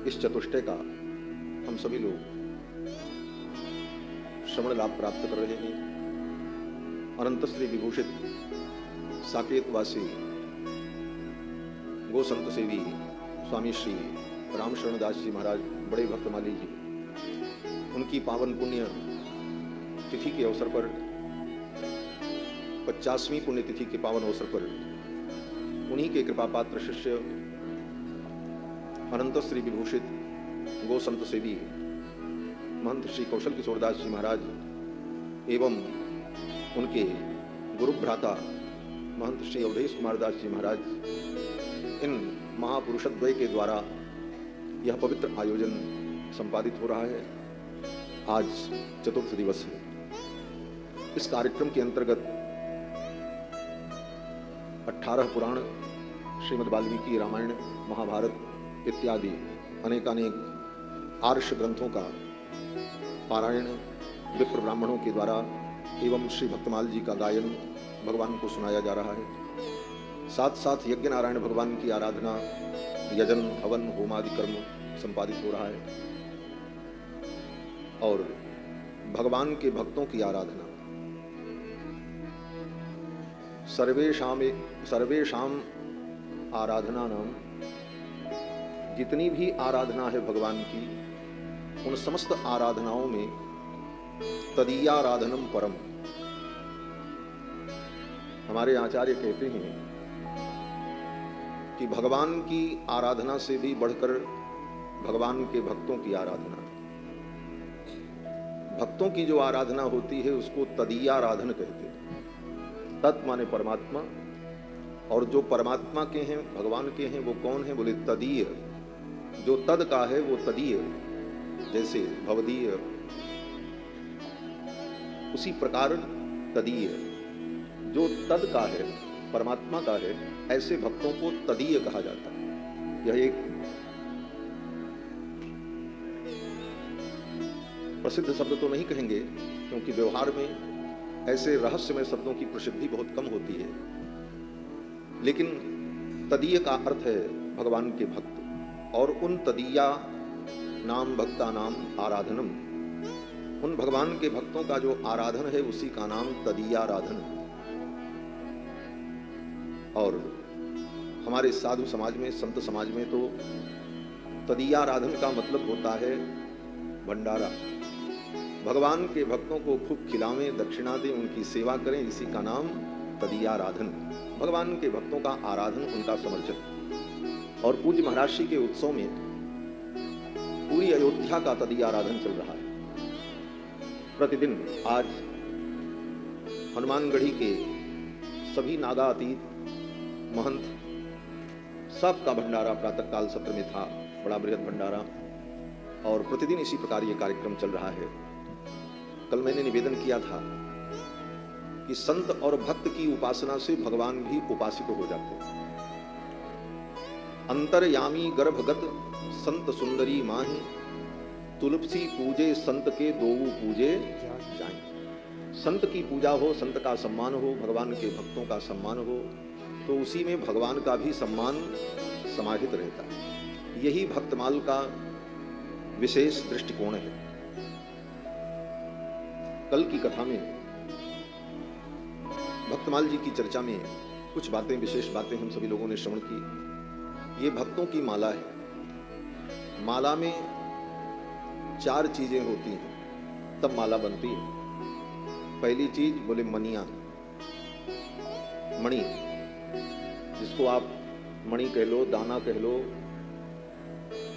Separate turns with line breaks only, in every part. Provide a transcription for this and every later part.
इस चतुष्टय का हम सभी लोग श्रवण लाभ प्राप्त कर रहे हैं। अनंत श्री विभूषित साकेतवासी गो संत सेवी स्वामी श्री राम शरणदास जी महाराज बड़े भक्तमाली जी, उनकी पावन पुण्य तिथि के अवसर पर 50वीं पुण्यतिथि के पावन अवसर पर उन्हीं के कृपा पात्र शिष्य अनंत श्री विभूषित गो संत सेवी महंत श्री कौशल किशोरदास जी महाराज एवं उनके गुरु भ्राता महंत श्री अवधेश कुमार दास जी महाराज, इन महापुरुषद्वय के द्वारा यह पवित्र आयोजन संपादित हो रहा है। आज चतुर्थ दिवस है। इस कार्यक्रम के अंतर्गत 18 पुराण, श्रीमद् वाल्मीकि रामायण, महाभारत इत्यादि अनेकानेक आर्ष ग्रंथों का पारायण विप्र ब्राह्मणों के द्वारा एवं श्री भक्तमाल जी का गायन भगवान को सुनाया जा रहा है। साथ साथ यज्ञ नारायण भगवान की आराधना, यजन, हवन, होमादि कर्म संपादित हो रहा है और भगवान के भक्तों की आराधना, सर्वेशाम आराधना नाम, जितनी भी आराधना है भगवान की, उन समस्त आराधनाओं में तदीयाराधनम परम। हमारे आचार्य कहते हैं कि भगवान की आराधना से भी बढ़कर भगवान के भक्तों की आराधना, भक्तों की जो आराधना होती है उसको तदीयाराधन कहते हैं। तत् माने परमात्मा, और जो परमात्मा के हैं, भगवान के हैं, वो कौन है? बोले तदीय। जो तद का है वो तदीय, जैसे भवदीय, उसी प्रकार तदीय। जो तद का है, परमात्मा का है, ऐसे भक्तों को तदीय कहा जाता है। यह एक प्रसिद्ध शब्द तो नहीं कहेंगे, क्योंकि व्यवहार में ऐसे रहस्यमय शब्दों की प्रसिद्धि बहुत कम होती है, लेकिन तदीय का अर्थ है भगवान के भक्त। और उन तदीया नाम भक्ता नाम आराधनम, उन भगवान के भक्तों का जो आराधन है उसी का नाम तदीयाराधन है। और हमारे साधु समाज में, संत समाज में तो तदीयाराधन का मतलब होता है भंडारा। भगवान के भक्तों को खूब खिलावें, दक्षिणा दें, उनकी सेवा करें, इसी का नाम तदीयाराधन। भगवान के भक्तों का आराधन, उनका समर्चन। और पूज्य महाराज श्री के उत्सव में पूरी अयोध्या का तदीयाराधन चल रहा है। प्रतिदिन आज हनुमानगढ़ी के सभी नागातीत महंत सबका भंडारा प्रातःकाल सत्र में था, बड़ा बृहद भंडारा, और प्रतिदिन इसी प्रकार ये कार्यक्रम चल रहा है। कल मैंने निवेदन किया था कि संत और भक्त की उपासना से भगवान भी उपासित हो जाते हैं। अंतरयामी गर्भगत संत सुंदरी माही, तुलसी पूजे संत के दोऊ पूजे जाएं। संत की पूजा हो, संत का सम्मान हो, भगवान के भक्तों का सम्मान हो, तो उसी में भगवान का भी सम्मान समाहित रहता है। यही भक्तमाल का विशेष दृष्टिकोण है। कल की कथा में भक्तमाल जी की चर्चा में कुछ बातें, विशेष बातें हम सभी लोगों ने श्रवण की। ये भक्तों की माला है। माला में 4 चीजें होती हैं, तब माला बनती है। पहली चीज बोले मनिया, मणि, जिसको आप मणि कह लो, दाना कह लो,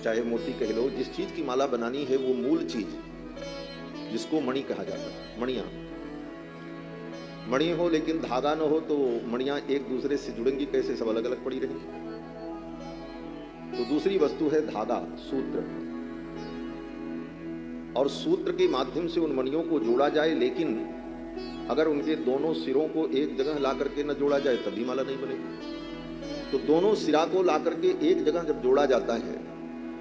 चाहे मोती कह लो, जिस चीज की माला बनानी है वो मूल चीज, जिसको मणि कहा जाता है। मणिया, मणि हो लेकिन धागा न हो तो मणियां एक दूसरे से जुड़ेंगी कैसे? सब अलग अलग पड़ी रहेंगी। तो दूसरी वस्तु है धागा, सूत्र, और सूत्र के माध्यम से उन मणियों को जोड़ा जाए, लेकिन अगर उनके दोनों सिरों को एक जगह ला करके न जोड़ा जाए तभी माला नहीं बनेगी। तो दोनों सिरा को ला करके एक जगह जब जोड़ा जाता है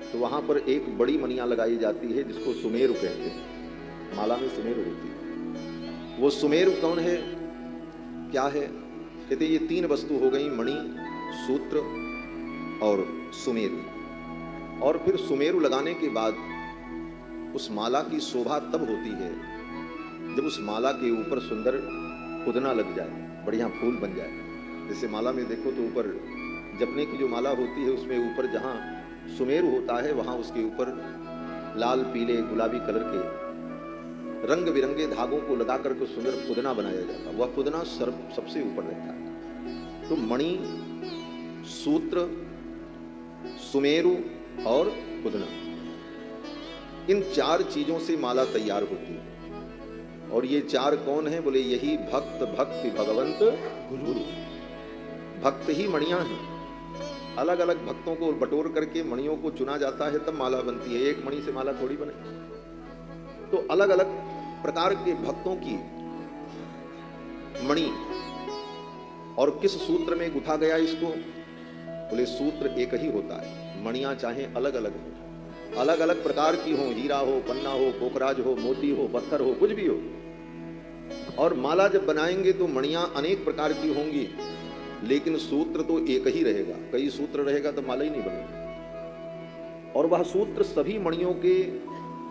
तो वहां पर एक बड़ी मणियां लगाई जाती है, जिसको सुमेरु कहते हैं। माला में सुमेरु होती है। वो सुमेरु कौन है, क्या है? कहते ये 3 वस्तु हो गई, मणि, सूत्र और सुमेरु। और फिर सुमेरु लगाने के बाद उस माला की शोभा तब होती है जब उस माला के ऊपर सुंदर पुदना लग जाए, बढ़िया फूल बन जाए। जैसे माला में देखो तो ऊपर जपने की जो माला होती है उसमें ऊपर जहाँ सुमेरु होता है वहाँ उसके ऊपर लाल पीले गुलाबी कलर के रंग बिरंगे धागों को लगा करके सुंदर पुदना बनाया जाता है। वह पुदना सबसे ऊपर रहता है। तो मणि, सूत्र, सुमेरु और पुदना, इन 4 चीजों से माला तैयार होती है। और ये 4 कौन है? बोले यही भक्त, भक्ति, भगवंत, गुरु। भक्त ही मणियां हैं। अलग अलग भक्तों को बटोर करके मणियों को चुना जाता है तब माला बनती है। एक मणि से माला थोड़ी बने। तो अलग अलग प्रकार के भक्तों की मणि और किस सूत्र में गुथा गया इसको? बोले सूत्र एक ही होता है, मणियां चाहे अलग अलग हो, अलग अलग प्रकार की हो, हीरा हो, पन्ना हो, पोखराज हो, मोती हो, पत्थर हो, कुछ भी हो। और माला जब बनाएंगे तो मणियां अनेक प्रकार की होंगी, लेकिन सूत्र तो एक ही रहेगा। कई सूत्र रहेगा तो माला ही नहीं बनेगी। और वह सूत्र सभी मणियों के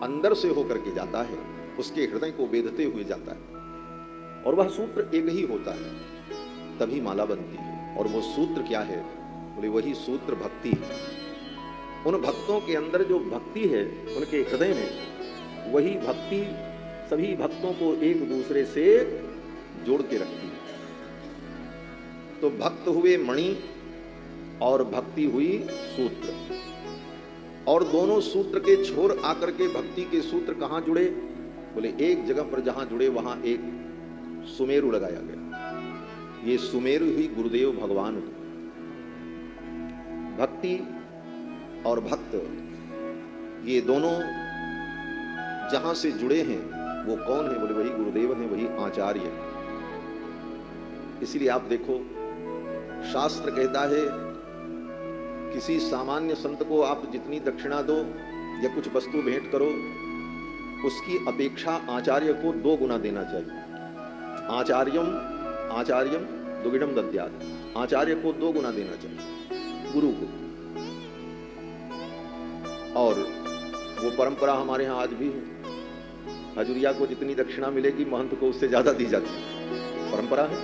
अंदर से होकर के जाता है, उसके हृदय को बेधते हुए जाता है। और वह सूत्र एक ही होता है, तभी माला बनती है। और वो सूत्र क्या है? बोले वही सूत्र भक्ति है। उन भक्तों के अंदर जो भक्ति है, उनके हृदय में वही भक्ति सभी भक्तों को एक दूसरे से जोड़ के रखती है। तो भक्त हुए मणि और भक्ति हुई सूत्र। और दोनों सूत्र के छोर आकर के भक्ति के सूत्र कहां जुड़े? बोले एक जगह पर जहां जुड़े वहां एक सुमेरु लगाया गया। ये सुमेरु ही गुरुदेव भगवान। भक्ति और भक्त ये दोनों जहां से जुड़े हैं वो कौन है? बोले वही गुरुदेव हैं, वही आचार्य। इसलिए आप देखो शास्त्र कहता है किसी सामान्य संत को आप जितनी दक्षिणा दो या कुछ वस्तु भेंट करो, उसकी अपेक्षा आचार्य को 2 गुना देना चाहिए। आचार्यम दुगिडम दद्यात्। आचार्य को 2 गुना देना चाहिए गुरु को। और वो परंपरा हमारे यहाँ आज भी है। हजूरिया को जितनी दक्षिणा मिलेगी महंत को उससे ज्यादा दी जाती है, परंपरा है।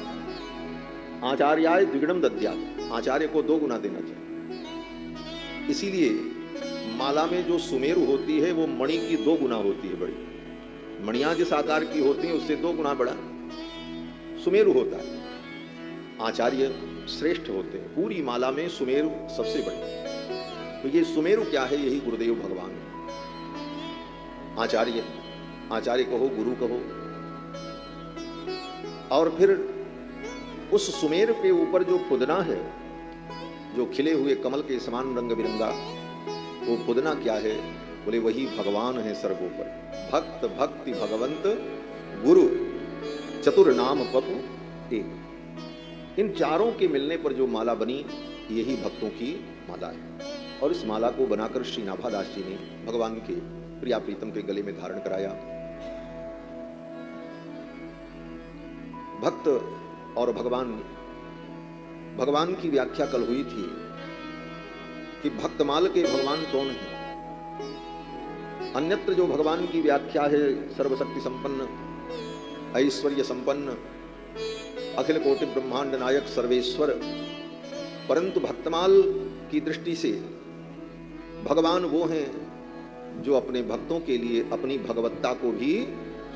आचार्याय द्विगुणम दद्यात्। आचार्य को 2 गुना देना चाहिए। इसीलिए माला में जो सुमेरु होती है वो मणि की 2 गुना होती है बड़ी। मणियां जिस आकार की होती हैं उससे 2 गुना बड़ा सुमेरु होता है। आचार्य श्रेष्ठ होते हैं। पूरी माला में सुमेरु सबसे बड़े। तो ये सुमेरु क्या है? यही गुरुदेव भगवान है। आचार्य, आचार्य कहो, गुरु कहो। और फिर उस सुमेरु के ऊपर जो पुदना है, जो खिले हुए कमल के समान रंग बिरंगा, वो पुदना क्या है? बोले वही भगवान है सर्वोपर। भक्त, भक्ति, भगवंत, गुरु, चतुर नाम पपु एक। इन 4 के मिलने पर जो माला बनी यही भक्तों की माला है। और इस माला को बनाकर श्री नाभादास जी ने भगवान के प्रिया प्रीतम के गले में धारण कराया। भक्त और भगवान की व्याख्या कल हुई थी कि भक्तमाल के भगवान कौन है। अन्यत्र जो भगवान की व्याख्या है सर्वशक्ति संपन्न, ऐश्वर्य संपन्न, अखिल कोटि ब्रह्मांड नायक सर्वेश्वर। परंतु भक्तमाल की दृष्टि से भगवान वो हैं जो अपने भक्तों के लिए अपनी भगवत्ता को भी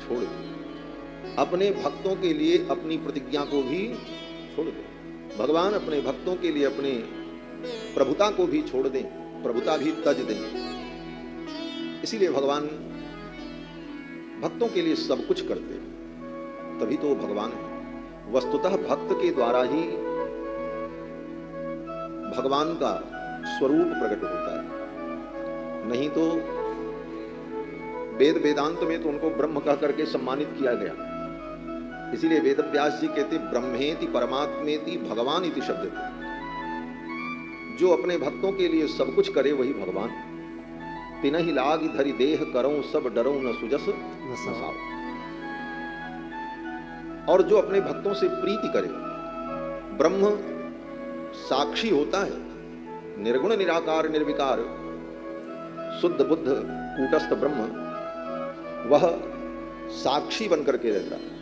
छोड़ दे, अपने भक्तों के लिए अपनी प्रतिज्ञा को भी छोड़ दे। भगवान अपने भक्तों के लिए अपने प्रभुता को भी छोड़ दें, प्रभुता भी तज दें। इसीलिए भगवान भक्तों के लिए सब कुछ करते, तभी तो भगवान है। वस्तुतः भक्त के द्वारा ही भगवान का स्वरूप प्रकट होता है। नहीं तो वेद वेदांत में तो उनको ब्रह्म कह करके सम्मानित किया गया। इसीलिए वेद व्यास जी कहते ब्रह्मेति परमात्मेति भगवान इति शब्द। जो अपने भक्तों के लिए सब कुछ करे वही भगवान। तिनहि लाग धरि देह करऊं सब डरऊं न सुजस नसाओ। और जो अपने भक्तों से प्रीति करे, ब्रह्म साक्षी होता है, निर्गुण निराकार निर्विकार, शुद्ध बुद्ध कूटस्थ ब्रह्म वह साक्षी बनकर के रहता है,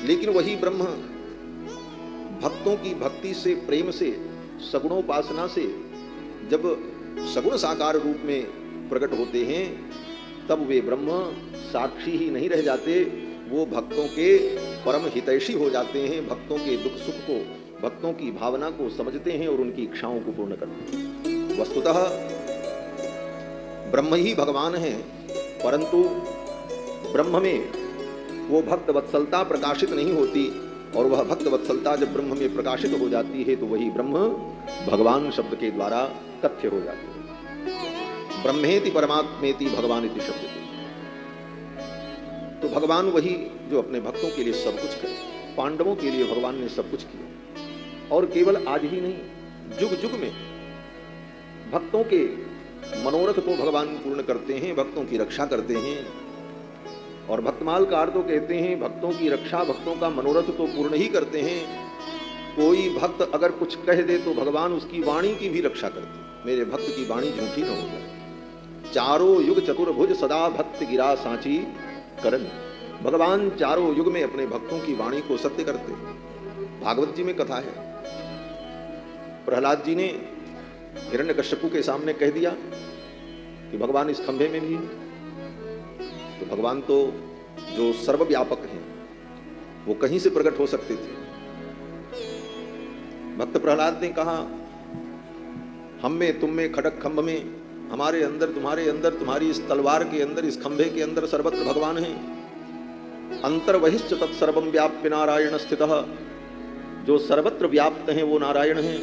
लेकिन वही ब्रह्म भक्तों की भक्ति से, प्रेम से, सगुणोपासना से जब सगुण साकार रूप में प्रकट होते हैं, तब वे ब्रह्म साक्षी ही नहीं रह जाते, वो भक्तों के परम हितैषी हो जाते हैं, भक्तों के दुख सुख को, भक्तों की भावना को समझते हैं और उनकी इच्छाओं को पूर्ण करते हैं। वस्तुतः ब्रह्म ही भगवान है, परंतु ब्रह्म में वो भक्त वत्सलता प्रकाशित नहीं होती, और वह भक्त वत्सलता जब ब्रह्म में प्रकाशित हो जाती है तो वही ब्रह्म भगवान शब्द के द्वारा तथ्य हो जाती है। ब्रह्मेति परमात्मेति भगवान इति शब्द। तो भगवान वही जो अपने भक्तों के लिए सब कुछ करे। पांडवों के लिए भगवान ने सब कुछ किया, और केवल आज ही नहीं, जुग जुग में भक्तों के मनोरथ को भगवान पूर्ण करते हैं, भक्तों की रक्षा करते हैं। और भक्तमाल कार तो कहते हैं भक्तों की रक्षा, भक्तों का मनोरथ तो पूर्ण ही करते हैं। कोई भक्त अगर कुछ कह दे तो भगवान उसकी वाणी की भी रक्षा करते हैं, मेरे भक्त की वाणी झूठी न हो जाए। चारों युग चतुर्भुज सदा भक्त गिरा सांची करन। भगवान चारों युग में अपने भक्तों की वाणी को सत्य करते हैं। भागवत जी में कथा है, प्रहलाद जी ने हिरण्यकश्यपु के सामने कह दिया कि भगवान इस खंभे में भी है। तो भगवान तो जो सर्वव्यापक हैं वो कहीं से प्रकट हो सकते थे। भक्त प्रहलाद ने कहा, हम में, तुम में, खड़क खंभ में, हमारे अंदर, तुम्हारे अंदर, तुम्हारी इस तलवार के अंदर, इस खंभे के अंदर सर्वत्र भगवान है। अंतर्वहिश्च तत्सर्वं व्याप्य नारायण स्थितः। जो सर्वत्र व्याप्त हैं वो नारायण हैं।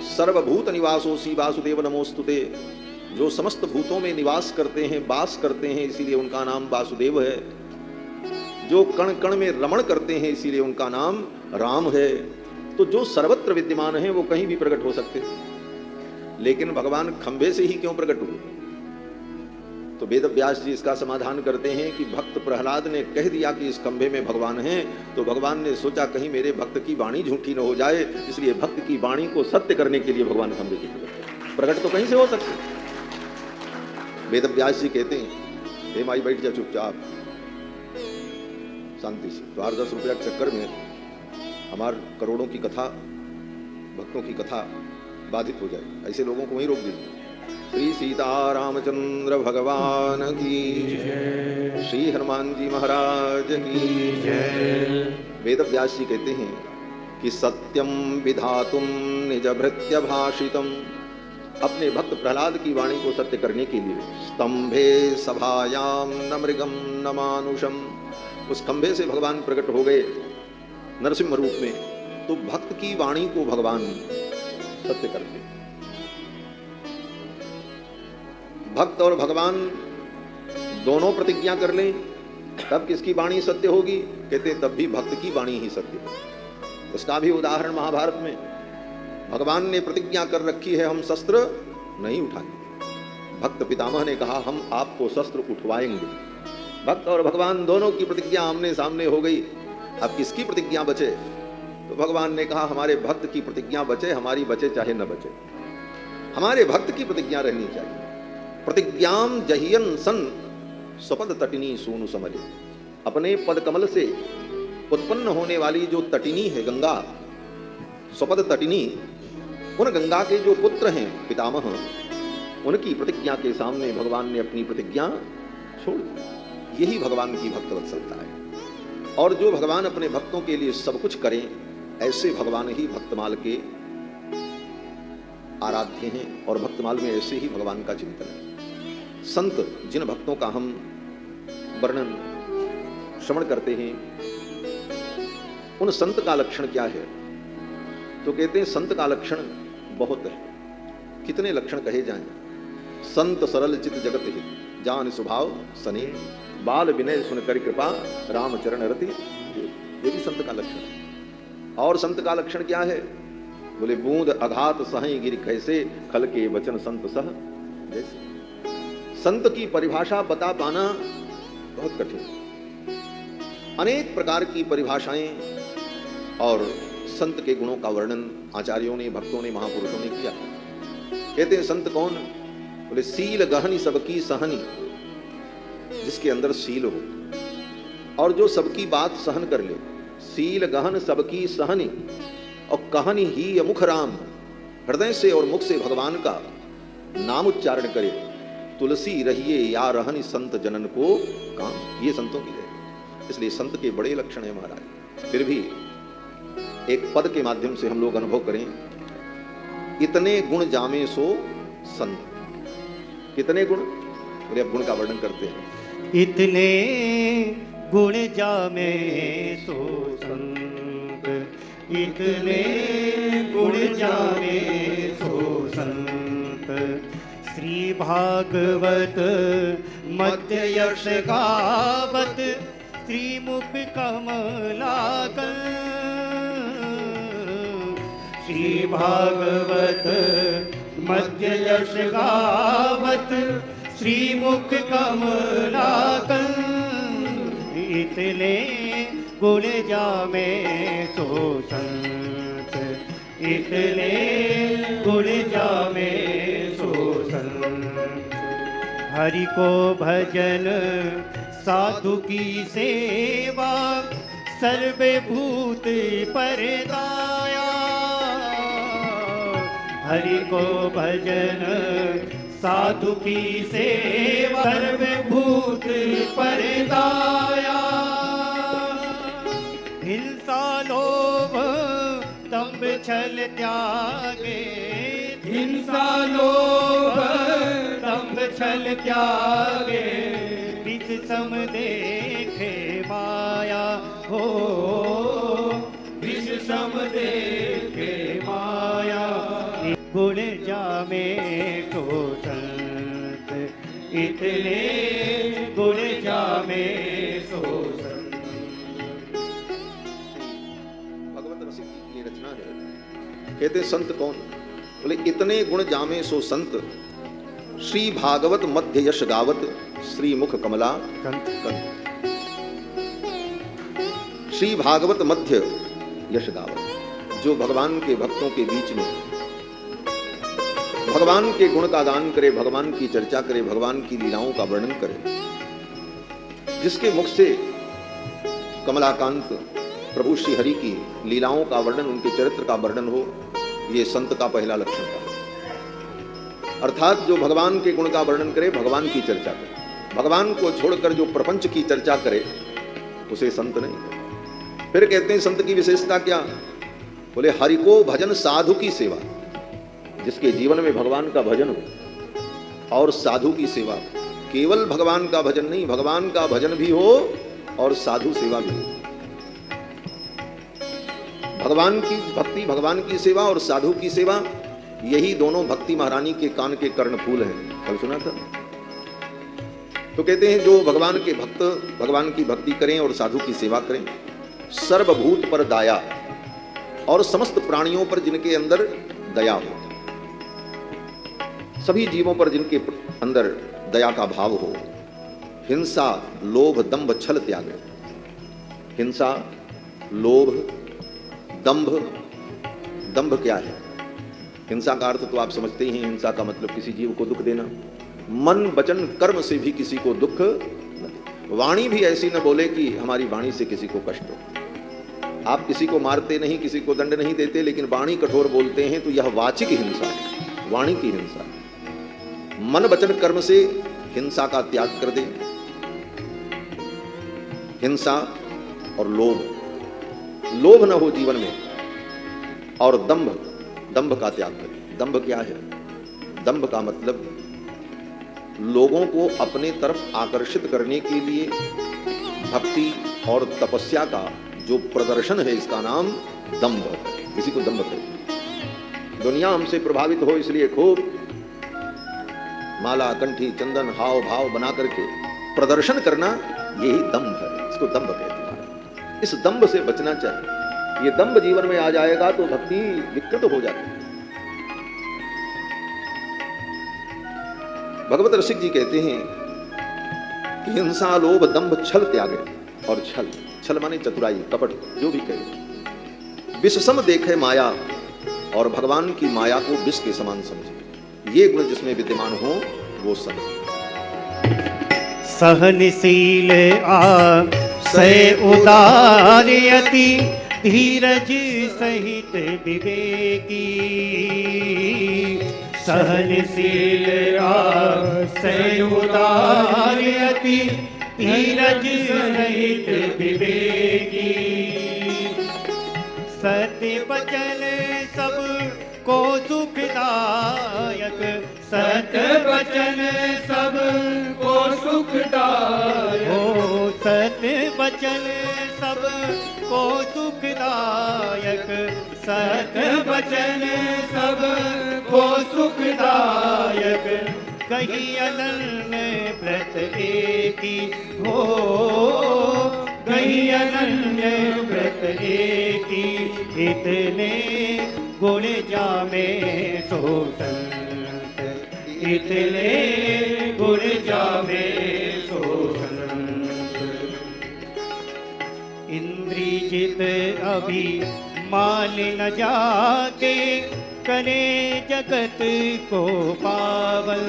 सर्वभूत निवासोऽसि वासुदेव नमोस्तुते। जो समस्त भूतों में निवास करते हैं, वास करते हैं, इसीलिए उनका नाम वासुदेव है। जो कण कण में रमण करते हैं, इसीलिए उनका नाम राम है। तो जो सर्वत्र विद्यमान है वो कहीं भी प्रकट हो सकते हैं, लेकिन भगवान खंभे से ही क्यों प्रकट हुए? तो वेद व्यास जी इसका समाधान करते हैं कि भक्त प्रहलाद ने कह दिया कि इस खंभे में भगवान है, तो भगवान ने सोचा कहीं मेरे भक्त की वाणी झूठी न हो जाए, इसलिए भक्त की वाणी को सत्य करने के लिए भगवान खंभे से प्रकट तो कहीं से हो सकते। वेद व्यास जी कहते हैं, हे माई बैठ जा चुपचाप शांति से। तो 8-10 रुपया के चक्कर में हमार करोड़ों की कथा, भक्तों की कथा बाधित हो जाए, ऐसे लोगों को वहीं रोक दीजिए। श्री सीता रामचंद्र भगवान की जय, श्री हनुमान जी महाराज की जय। वेद व्यास जी कहते हैं कि सत्यम विधातुम निज भृत्य भाषितम। अपने भक्त प्रहलाद की वाणी को सत्य करने के लिए स्तंभे सभायाम न मृगम न मानुषम, उस खंभे से भगवान प्रकट हो गए नरसिंह रूप में। तो भक्त की वाणी को भगवान सत्य करते। भक्त और भगवान दोनों प्रतिज्ञा कर लें तब किसकी वाणी सत्य होगी? कहते तब भी भक्त की वाणी ही सत्य होगी। उसका भी उदाहरण महाभारत में भगवान ने प्रतिज्ञा कर रखी है, हम शस्त्र नहीं उठाएंगे। भक्त पितामह ने कहा हम आपको शस्त्र उठवाएंगे। भक्त और भगवान दोनों की प्रतिज्ञा आमने सामने हो गई। अब किसकी प्रतिज्ञा बचे? तो भगवान ने कहा हमारे भक्त की प्रतिज्ञा बचे, हमारी बचे चाहे न बचे, हमारे भक्त की प्रतिज्ञा रहनी चाहिए। प्रतिज्ञाम जहियन सन स्वपद तटिनी सूनु समले। अपने पद कमल से उत्पन्न होने वाली जो तटिनी है गंगा, स्वपद तटिनी, उन गंगा के जो पुत्र हैं पितामह, उनकी प्रतिज्ञा के सामने भगवान ने अपनी प्रतिज्ञा छोड़ दी। यही भगवान की भक्त वत्सलता है। और जो भगवान अपने भक्तों के लिए सब कुछ करें, ऐसे भगवान ही भक्तमाल के आराध्य हैं, और भक्तमाल में ऐसे ही भगवान का चिंतन है। संत जिन भक्तों का हम वर्णन श्रवण करते हैं, उन संत का लक्षण क्या है? तो कहते हैं संत का लक्षण बहुत है। कितने लक्षण कहे जाएं? संत सरल चित जगत हित, जान स्वभाव सने, बाल विनय सुन कर कृपा, राम चरण रति। ये भी संत का लक्षण है। और संत का लक्षण क्या है? बोले बूंद अघात सही गिर कैसे, खल के वचन संत सह जैसे। संत की परिभाषा बता पाना बहुत कठिन। अनेक प्रकार की परिभाषाएं और संत के गुणों का वर्णन आचार्यों ने, भक्तों ने, महापुरुषों ने किया। कहते हैं संत कौन? बोले सील गहनी सबकी सहनी, जिसके अंदर सील हो और जो सबकी बात सहन कर ले। सील गहन सबकी सहनी और कहानी ही अमुख राम, हृदय से और मुख से भगवान का नाम उच्चारण करे। तुलसी रहिए या रहनी संत जनन को काम, ये संतों की है। इसलिए संत के बड़े लक्षण है महाराज। फिर भी एक पद के माध्यम से हम लोग अनुभव करें, इतने गुण जामे सो संत। कितने गुण? बोले अब गुण का वर्णन करते हैं।
इतने गुण जामे सो संत, इतने गुण जामे सो संत। श्री भागवत मध्य यश गावत, श्रीमुख कमलाकन। श्री भागवत मध्य यश गावत, श्रीमुख कमलाकन। इतने गुण जामे सो संत, इतने गुण जामे सो संत। हरि को भजन साधु की सेवा, सर्वे भूत परदाया। हरि को भजन साधु की सेवा, सर्वे भूत परदाया। हिंसा लोभ दंभ छल त्यागे, हिंसा लोभ दंभ छल त्यागे। विष सम देखे माया हो, विष सम देखे माया। गुण जामे सो संत, इतने गुण जामे सो संत।
भगवत रसिक की ये रचना है। कहते हैं संत कौन? बोले इतने गुण जामे सो संत, श्री भागवत मध्य यश गावत, श्री मुख कमला कंत। श्री भागवत मध्य यश गावत, जो भगवान के भक्तों के बीच में भगवान के गुण का गान करे, भगवान की चर्चा करे, भगवान की लीलाओं का वर्णन करे, जिसके मुख से कमलाकांत प्रभु श्री हरि की लीलाओं का वर्णन, उनके चरित्र का वर्णन हो, ये संत का पहला लक्षण था। अर्थात जो भगवान के गुण का वर्णन करे, भगवान की चर्चा करे। भगवान को छोड़कर जो प्रपंच की चर्चा करे, उसे संत नहीं करे। फिर कहते हैं संत की विशेषता क्या? बोले हरि को भजन साधु की सेवा, जिसके जीवन में भगवान का भजन हो और साधु की सेवा। केवल भगवान का भजन नहीं, भगवान का भजन भी हो और साधु सेवा भी हो। भगवान की भक्ति, भगवान की सेवा और साधु की सेवा, यही दोनों भक्ति महारानी के कान के कर्णफूल हैं। कल सुना था। तो कहते हैं जो भगवान के भक्त भगवान की भक्ति करें और साधु की सेवा करें, सर्वभूत पर दया, और समस्त प्राणियों पर जिनके अंदर दया हो, सभी जीवों पर जिनके अंदर दया का भाव हो। हिंसा लोभ दंभ छल त्यागे। हिंसा लोभ दंभ, दंभ क्या है? हिंसा का अर्थ तो आप समझते ही हैं। हिंसा का मतलब किसी जीव को दुख देना। मन वचन कर्म से भी किसी को दुख न दे। वाणी भी ऐसी न बोले कि हमारी वाणी से किसी को कष्ट हो। आप किसी को मारते नहीं, किसी को दंड नहीं देते, लेकिन वाणी कठोर बोलते हैं, तो यह वाचिक हिंसा है, वाणी की हिंसा। मन वचन कर्म से हिंसा का त्याग कर दे। हिंसा और लोभ, लोभ न हो जीवन में, और दंभ, दंभ का त्याग करें। दंभ क्या है? दंभ का मतलब लोगों को अपने तरफ आकर्षित करने के लिए भक्ति और तपस्या का जो प्रदर्शन है, इसका नाम दंभ है। किसी को दंभ करें। दुनिया हमसे प्रभावित हो इसलिए खूब माला कंठी चंदन हाव भाव बना करके प्रदर्शन करना, यही दंभ है। इसको दंभ कहते हैं। इस दंभ से बचना चाहिए। ये दंभ जीवन में आ जाएगा तो भक्ति विकृत हो जाती है। भगवत रसिक जी कहते हैं कि हिंसा लोभ दंभ छल त्यागे। और छल, छल माने चतुराई, कपट, जो भी कहे। विष सम देखे माया, और भगवान की माया को विष के समान समझे। ये गुण जिसमें विद्यमान हो वो संत।
सहनशील आशय उदार्यति धीरज सहित विवेकी। सहनशील आशय उदार्यति धीरज सहित विवेकी। सत्य वचन सब को सुखदायक। सत्य वचन सब को सुखदायक। हो सत्य वचन सब को सुखदायक। सत्य वचन सब को सुखदायक। कही अनन्य व्रत एकी हो। कही अनन्य व्रत एकी। इतने गुण जामे सो संत। इतने गुण जामे सो संत। इंद्री जित अभिमान न जाके करे जगत को पावन।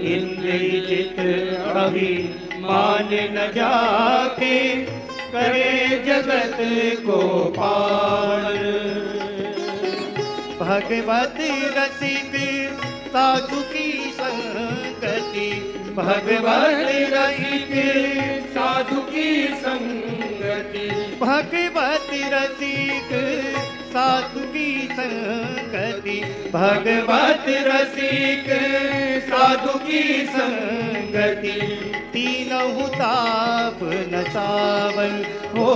इंद्री जित अभिमान न जाके करे जगत को पावन। भगवत रसिक साधु की संगति। भगवत रसिक साधु की संगति। भगवत रसिक साधु की संगति। भगवत रसिक साधु की संगति। तीनों ताप न सावन हो।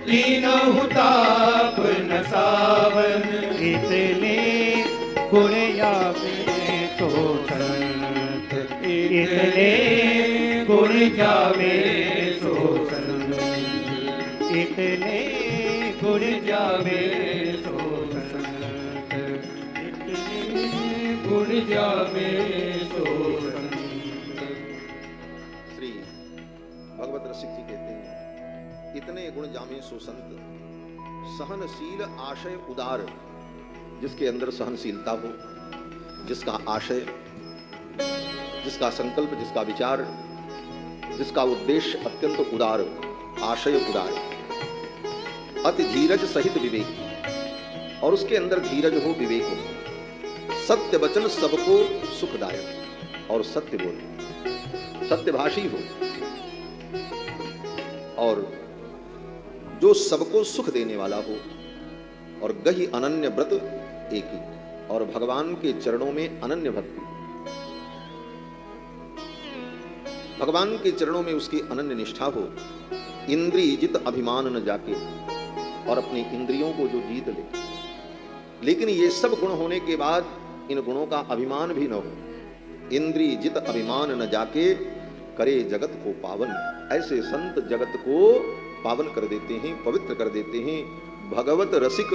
तीनों ताप न सावन। इतने गुण यावे तो संत। इतने गुण जावे तो संत। इतने गुण जावे तो संत। इतने गुण जावे तो संत।
श्री भगवत रसिक जी कहते हैं इतने गुण जामे सो संत। सहनशील आशय उदार, जिसके अंदर सहनशीलता हो, जिसका आशय, जिसका संकल्प, जिसका विचार, जिसका उद्देश्य अत्यंत उदार, आशय उदार। अति धीरज सहित विवेक, और उसके अंदर धीरज हो, विवेक हो। सत्य वचन सबको सुखदायक, और सत्य बोले, सत्यभाषी हो, और जो सबको सुख देने वाला हो। और गही अनन्य व्रत एक ही, और भगवान के चरणों में अनन्य भक्ति। भगवान के चरणों में उसकी अनन्य निष्ठा हो। इंद्रिय जित अभिमान न जाके, और अपनी इंद्रियों को जो जीत ले। लेकिन ये सब गुण होने के बाद इन गुणों का अभिमान भी न हो। इंद्रिय जित अभिमान न जाके करे जगत को पावन। ऐसे संत जगत को पावन कर देते हैं, पवित्र कर देते हैं। भगवत रसिक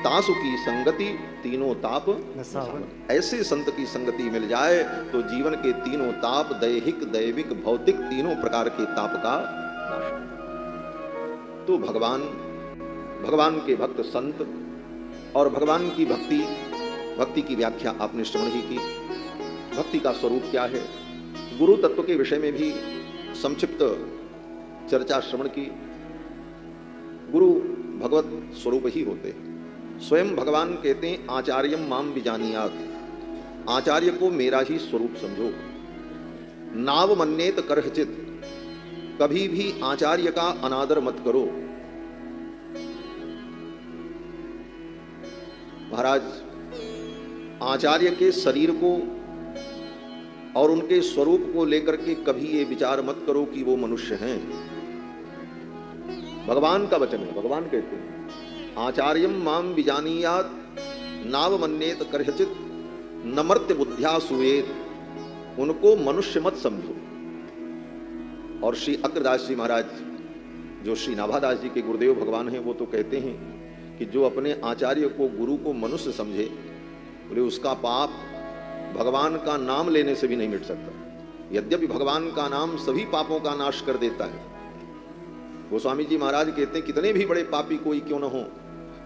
तासु की संगति तीनों ताप न सावन। ऐसे संत की संगति मिल जाए तो जीवन के तीनों ताप, दैहिक, दैविक, भौतिक, तीनों प्रकार के ताप का नाश। तो भगवान के भक्त संत, और भगवान की भक्ति की व्याख्या आपने श्रवण ही की। भक्ति का स्वरूप क्या है, गुरु तत्व के विषय में भी संक्षिप्त चर्चा श्रवण की। गुरु भगवत स्वरूप ही होते हैं। स्वयं भगवान कहते हैं आचार्यम माम विजानियात। आचार्य को मेरा ही स्वरूप समझो। नाव मन्नेत करहचित, कभी भी आचार्य का अनादर मत करो। महाराज, आचार्य के शरीर को और उनके स्वरूप को लेकर के कभी ये विचार मत करो कि वो मनुष्य हैं। भगवान का वचन है, भगवान कहते हैं आचार्यम माम विजानीयात नाव मन्नेत करहचित नमर्त्य बुद्ध्या सुवेद। उनको मनुष्य मत समझो। और श्री अग्रदास जी महाराज, जो श्री नाभादास जी के गुरुदेव भगवान हैं, वो तो कहते हैं कि जो अपने आचार्य को, गुरु को मनुष्य समझे, बोले उसका पाप भगवान का नाम लेने से भी नहीं मिट सकता। यद्यपि भगवान का नाम सभी पापों का नाश कर देता है। गोस्वामी जी महाराज कहते हैं कितने भी बड़े पापी कोई क्यों न हो,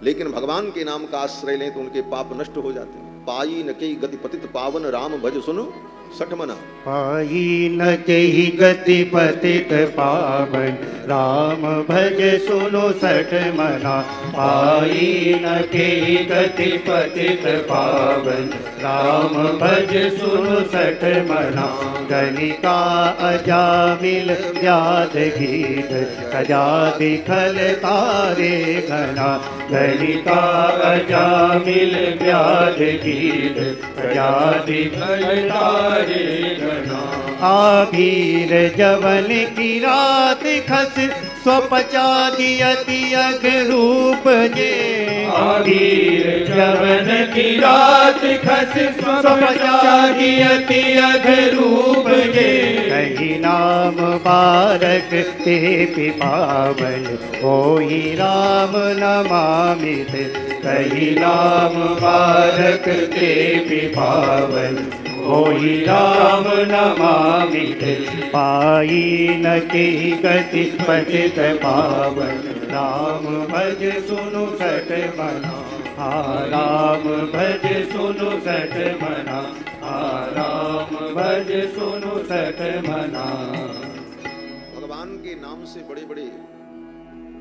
लेकिन भगवान के नाम का आश्रय लें तो उनके पाप नष्ट हो जाते हैं। पाई न के गति पतित पावन राम भज सुनो सठमना।
पाई न केहि गति पतित पावन राम भज सुनो सठ मना। पाई न केहि गति पतित पावन राम भज सुनो सठ मना। गणिका अजामिल व्याध गीत सजा दिखल तारे घना। गणिका अजामिल व्याध गीत सजा दिखल तारे घना। आभीर जवन की रात खस स्वपचा दियति अघ रूप जे। आभीर जवन की रात खस स्वपचा दियति अघ रूप जे। कही नाम बारक ते पावन होई राम नमामित। कही नाम बारक ते पावन होई राम नमामित। पाई न केहि गति पतित पावन राम भज सुनु सठ मना। राम भज सुनु सठ मना। राम भज सुनु सठ मना।
भगवान के नाम से बड़े बड़े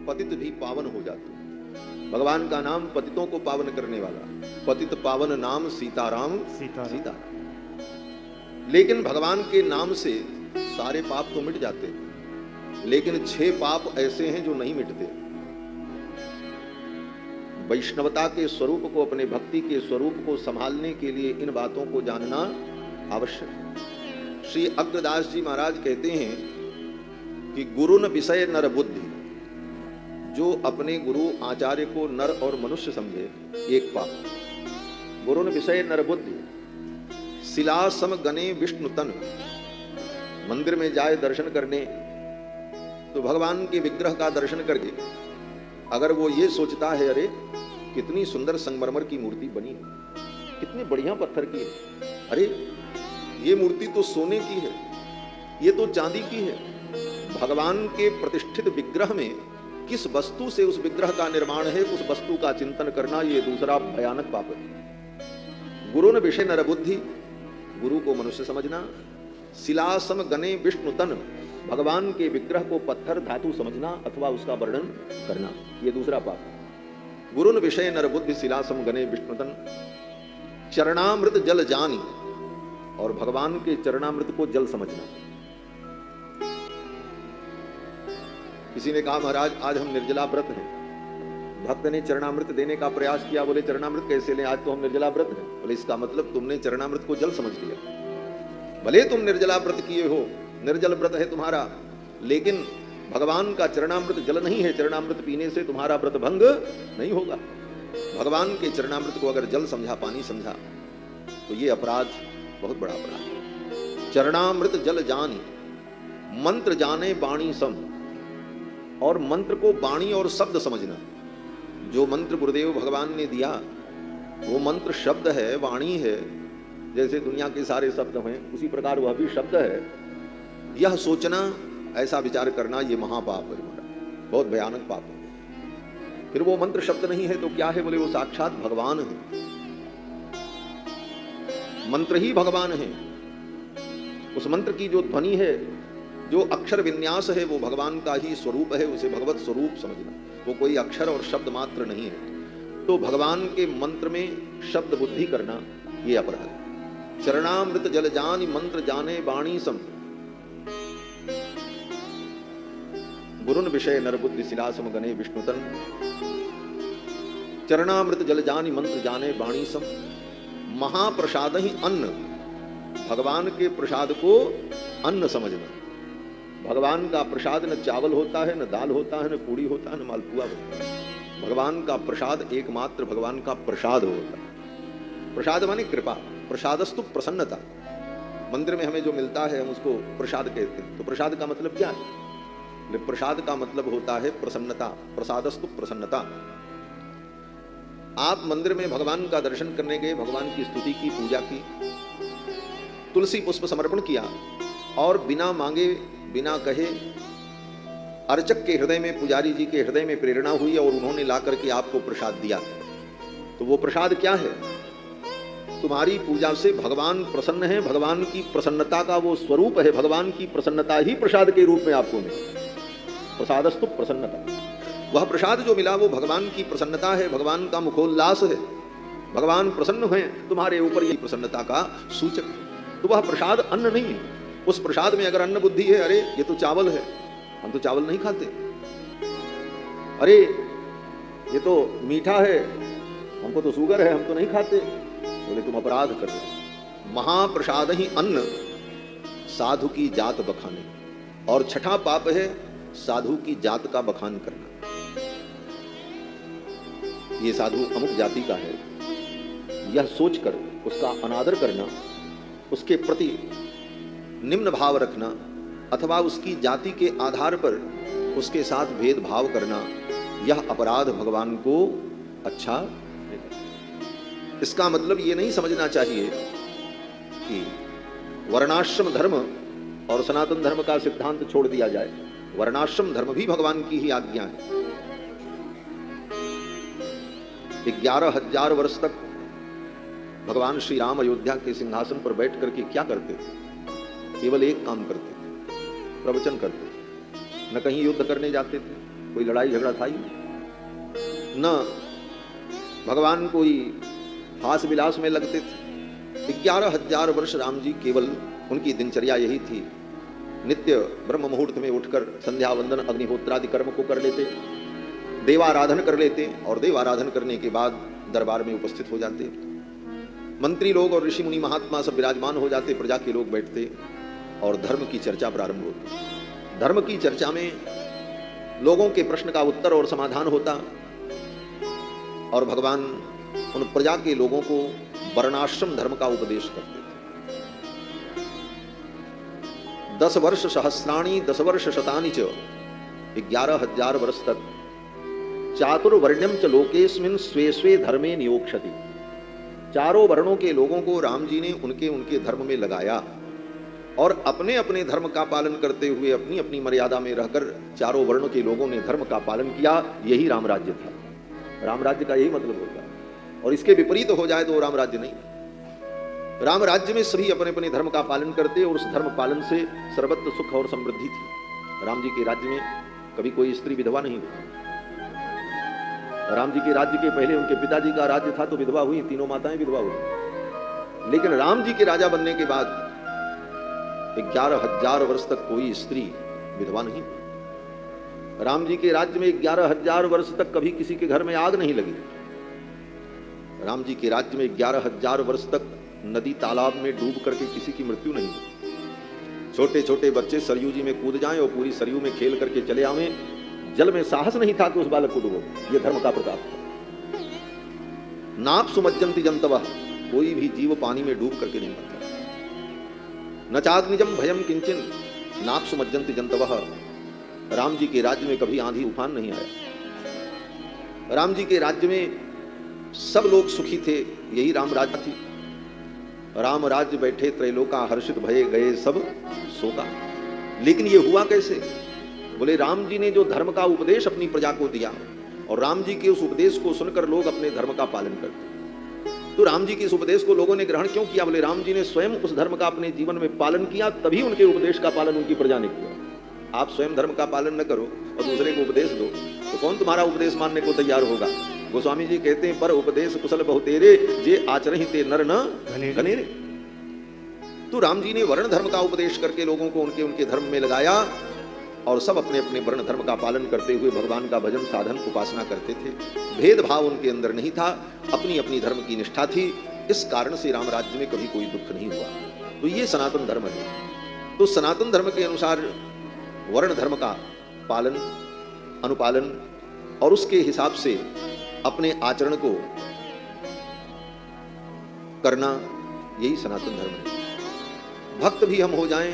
पतित भी पावन हो जाते हैं। भगवान का नाम पतितों को पावन करने वाला। पतित पावन नाम सीताराम सीता। लेकिन भगवान के नाम से सारे पाप तो मिट जाते हैं, लेकिन 6 पाप ऐसे हैं जो नहीं मिटते। वैष्णवता के स्वरूप को, अपने भक्ति के स्वरूप को संभालने के लिए इन बातों को जानना आवश्यक है। श्री अग्रदास जी महाराज कहते हैं कि गुरुन विषय नर बुद्धि। जो अपने गुरु आचार्य को नर और मनुष्य समझे, एक पाप। गुरुन विषय नर बुद्धि। शिला सम गने विष्णु तन। मंदिर में जाए दर्शन करने तो भगवान के विग्रह का दर्शन करके अगर वो ये सोचता है, अरे कितनी सुंदर संगमरमर की मूर्ति बनी है, कितनी बढ़िया पत्थर की है, अरे ये मूर्ति तो सोने की है, ये तो चांदी की है। भगवान के प्रतिष्ठित विग्रह में किस वस्तु से उस विग्रह का निर्माण है, उस वस्तु का चिंतन करना, ये दूसरा भयानक पाप है। गुरु न विषय नर बुद्धि। गुरु को मनुष्य समझना। शिलासम गने विष्णु तन। भगवान के विग्रह को पत्थर धातु समझना अथवा उसका वर्णन करना, ये दूसरा पाप। गुरुन विषय नर बुद्धि शिलासम गने विष्णु तन। चरणामृत जल जानी। और भगवान के चरणामृत को जल समझना। किसी ने कहा, महाराज आज हम निर्जला व्रत हैं। भक्त ने चरणामृत देने का प्रयास किया, बोले चरणामृत कैसे लें, आज तो हम निर्जला व्रत हैं। बोले इसका मतलब तुमने चरणामृत को जल समझ लिया। भले तुम निर्जला व्रत किए हो, निर्जल व्रत है तुम्हारा, लेकिन भगवान का चरणामृत जल नहीं है। चरणामृत पीने से तुम्हारा व्रत भंग नहीं होगा। भगवान के चरणामृत को अगर जल समझा, पानी समझा, तो ये अपराध बहुत बड़ा अपराध। चरणामृत जल जानी। मंत्र जाने वाणी सम। और मंत्र को वाणी और शब्द समझना। जो मंत्र गुरुदेव भगवान ने दिया वो मंत्र शब्द है, वाणी है। जैसे दुनिया के सारे शब्द हैं उसी प्रकार वह भी शब्द है। यह सोचना, ऐसा विचार करना, ये महापाप है, बहुत भयानक पाप है। फिर वो मंत्र शब्द नहीं है तो क्या है, बोले वो साक्षात भगवान है। मंत्र ही भगवान है। उस मंत्र की जो ध्वनि है, जो अक्षर विन्यास है, वो भगवान का ही स्वरूप है। उसे भगवत स्वरूप समझना। वो कोई अक्षर और शब्द मात्र नहीं है। तो भगवान के मंत्र में शब्द बुद्धि करना ये अपराध है। चरणामृत जल जानी मंत्र जाने वाणी सम। गुरुन विषय नर बुद्धि शिलासम गने विष्णुतन। चरणामृत जल जानी मंत्र जाने वाणी सम। महाप्रसाद ही अन्न। भगवान के प्रसाद को अन्न समझना। भगवान का प्रसाद न चावल होता है, न दाल होता है, न पूड़ी होता है, न मालपुआ होता है। भगवान का प्रसाद एकमात्र भगवान का प्रसाद होता है। प्रसाद माने कृपा। प्रसादस्तु प्रसन्नता। मंदिर में हमें जो मिलता है हम उसको प्रसाद कहते हैं। तो प्रसाद का मतलब क्या है? प्रसाद का मतलब होता है प्रसन्नता। प्रसादस्तु प्रसन्नता। आप मंदिर में भगवान का दर्शन करने गए, भगवान की स्तुति की, पूजा की, तुलसी पुष्प समर्पण किया और बिना मांगे बिना कहे अर्चक के हृदय में, पुजारी जी के हृदय में प्रेरणा हुई और उन्होंने ला करके आपको प्रसाद दिया। तो वो प्रसाद क्या है? तुम्हारी पूजा से भगवान प्रसन्न है, भगवान की प्रसन्नता का वो स्वरूप है, भगवान की प्रसन्नता ही प्रसाद के रूप में आपको मिली। प्रसादस्तु प्रसन्नता, वह प्रसाद जो मिला वो भगवान की प्रसन्नता है, भगवान का मुखोल्लास है, भगवान प्रसन्न हुए तुम्हारे ऊपर, ये प्रसन्नता का सूचक है। तो वह प्रसाद अन्न नहीं है। उस प्रसाद में अगर अन्न बुद्धि है, अरे ये तो चावल है, हम तो चावल नहीं खाते, अरे ये तो मीठा है, हमको तो शुगर है, हम तो नहीं खाते, बोले तुम अपराध कर रहे हो। महाप्रसाद ही अन्न, साधु की जात बखाने। और छठा पाप है साधु की जात का बखान करना। ये साधु अमुक जाति का है, यह सोचकर उसका अनादर करना, उसके प्रति निम्न भाव रखना, अथवा उसकी जाति के आधार पर उसके साथ भेदभाव करना, यह अपराध भगवान को अच्छा नहीं लगता। इसका मतलब ये नहीं समझना चाहिए कि वर्णाश्रम धर्म और सनातन धर्म का सिद्धांत छोड़ दिया जाए। वर्णाश्रम धर्म भी भगवान की ही आज्ञा है। 11,000 वर्ष तक भगवान श्री राम अयोध्या के सिंहासन पर बैठ करके क्या करते थे? केवल एक काम करते थे, प्रवचन करते थे। न कहीं युद्ध करने जाते थे, कोई लड़ाई झगड़ा था ही न, भगवान कोई हास विलास में लगते थे। 11,000 वर्ष राम जी केवल, उनकी दिनचर्या यही थी, नित्य ब्रह्म मुहूर्त में उठकर संध्या वंदन अग्निहोत्रादि कर्म को कर लेते, देवाराधन कर लेते और देवाराधन करने के बाद दरबार में उपस्थित हो जाते। मंत्री लोग और ऋषि मुनि महात्मा सब विराजमान हो जाते, प्रजा के लोग बैठते और धर्म की चर्चा प्रारंभ होती। धर्म की चर्चा में लोगों के प्रश्न का उत्तर और समाधान होता और भगवान उन प्रजा के लोगों को वर्णाश्रम धर्म का उपदेश करते थे। 10 वर्ष सहस्राणि 10 वर्ष शतानि च, 11,000 वर्ष तक चातुर्वर्ण्यम च लोकेस्मिन् स्वे स्वे धर्मे नियोक्षति। चारों वर्णों के लोगों को राम जी ने उनके उनके धर्म में लगाया और अपने अपने धर्म का पालन करते हुए अपनी अपनी मर्यादा में रहकर चारों वर्ण के लोगों ने धर्म का पालन किया। यही राम राज्य था। राम राज्य का यही मतलब होता है, और इसके विपरीत हो जाए तो राम राज्य नहीं। राम राज्य में सभी अपने अपने धर्म का पालन करते और उस धर्म पालन से सर्वत्र सुख और समृद्धि थी। राम जी के राज्य में कभी कोई स्त्री विधवा नहीं हुई। राम जी के राज्य के पहले उनके पिताजी का राज्य था तो विधवा हुई, तीनों माताएं विधवा हुई। लेकिन राम जी के राजा बनने के बाद 11,000 वर्ष तक कोई स्त्री विधवा नहीं हुई। राम जी के राज्य में 11,000 वर्ष तक कभी किसी के घर में आग नहीं लगी। राम जी के राज्य में 11,000 वर्ष तक नदी तालाब में डूब करके किसी की मृत्यु नहीं हुई। छोटे छोटे बच्चे सरयू जी में कूद जाएं और पूरी सरयू में खेल करके चले आवें, जल में साहस नहीं था कि उस बालक को डूबो। यह धर्म का प्रताप था। नाप सुमज्जंति जंतवः, कोई भी जीव पानी में डूब करके नहीं मरता। न चाग्निजम भयम किंचन नाप सुमज्जंति जंतवः। राम जी के राज्य में कभी आंधी तूफान नहीं आया। राम जी के राज्य में सब लोग सुखी थे, यही राम राज्य थी। राम राज्य बैठे त्रैलोका, हर्षित भये गए सब शोका। लेकिन ये हुआ कैसे? बोले राम जी ने जो धर्म का उपदेश अपनी प्रजा को दिया और राम जी के उस उपदेश को सुनकर लोग अपने धर्म का पालन करते। तो राम जी के इस उपदेश को लोगों ने ग्रहण क्यों किया? बोले राम जी ने स्वयं उस धर्म का अपने जीवन में पालन किया, तभी उनके उपदेश का पालन उनकी प्रजा ने किया। आप स्वयं धर्म का पालन न करो और दूसरे को उपदेश दो तो कौन तुम्हारा उपदेश मानने को तैयार होगा? गोस्वामी जी कहते हैं, पर उपदेश कुशल बहुतेरे, जे आचरहि ते नर न घनेरे। तो राम जी ने वर्ण धर्म का उपदेश करके लोगों को उनके उनके धर्म में लगाया और सब अपने अपने वर्ण धर्म का पालन करते हुए भगवान का भजन साधन उपासना करते थे। भेदभाव उनके अंदर नहीं था, अपनी अपनी धर्म की निष्ठा थी। इस कारण से राम राज्य में कभी कोई दुख नहीं हुआ। तो ये सनातन धर्म है। तो सनातन धर्म के अनुसार वर्ण धर्म का पालन, अनुपालन और उसके हिसाब से अपने आचरण को करना, यही सनातन धर्म है। भक्त भी हम हो जाएं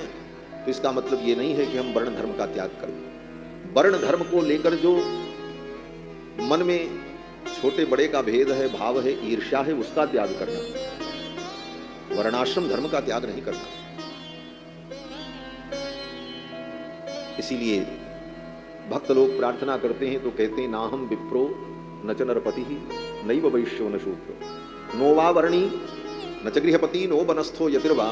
तो इसका मतलब ये नहीं है कि हम वर्ण धर्म का त्याग कर दें। वर्ण धर्म को लेकर जो मन में छोटे बड़े का भेद है, भाव है, ईर्ष्या है, उसका त्याग करना। वर्णाश्रम धर्म का त्याग नहीं करना। इसीलिए भक्त लोग प्रार्थना करते हैं तो कहते हैं, ना हम विप्रो न च नरपति नैव वैश्यो न शूद्रो नो वा वर्णी न च गृहपति नो बनस्थो यतिर्वा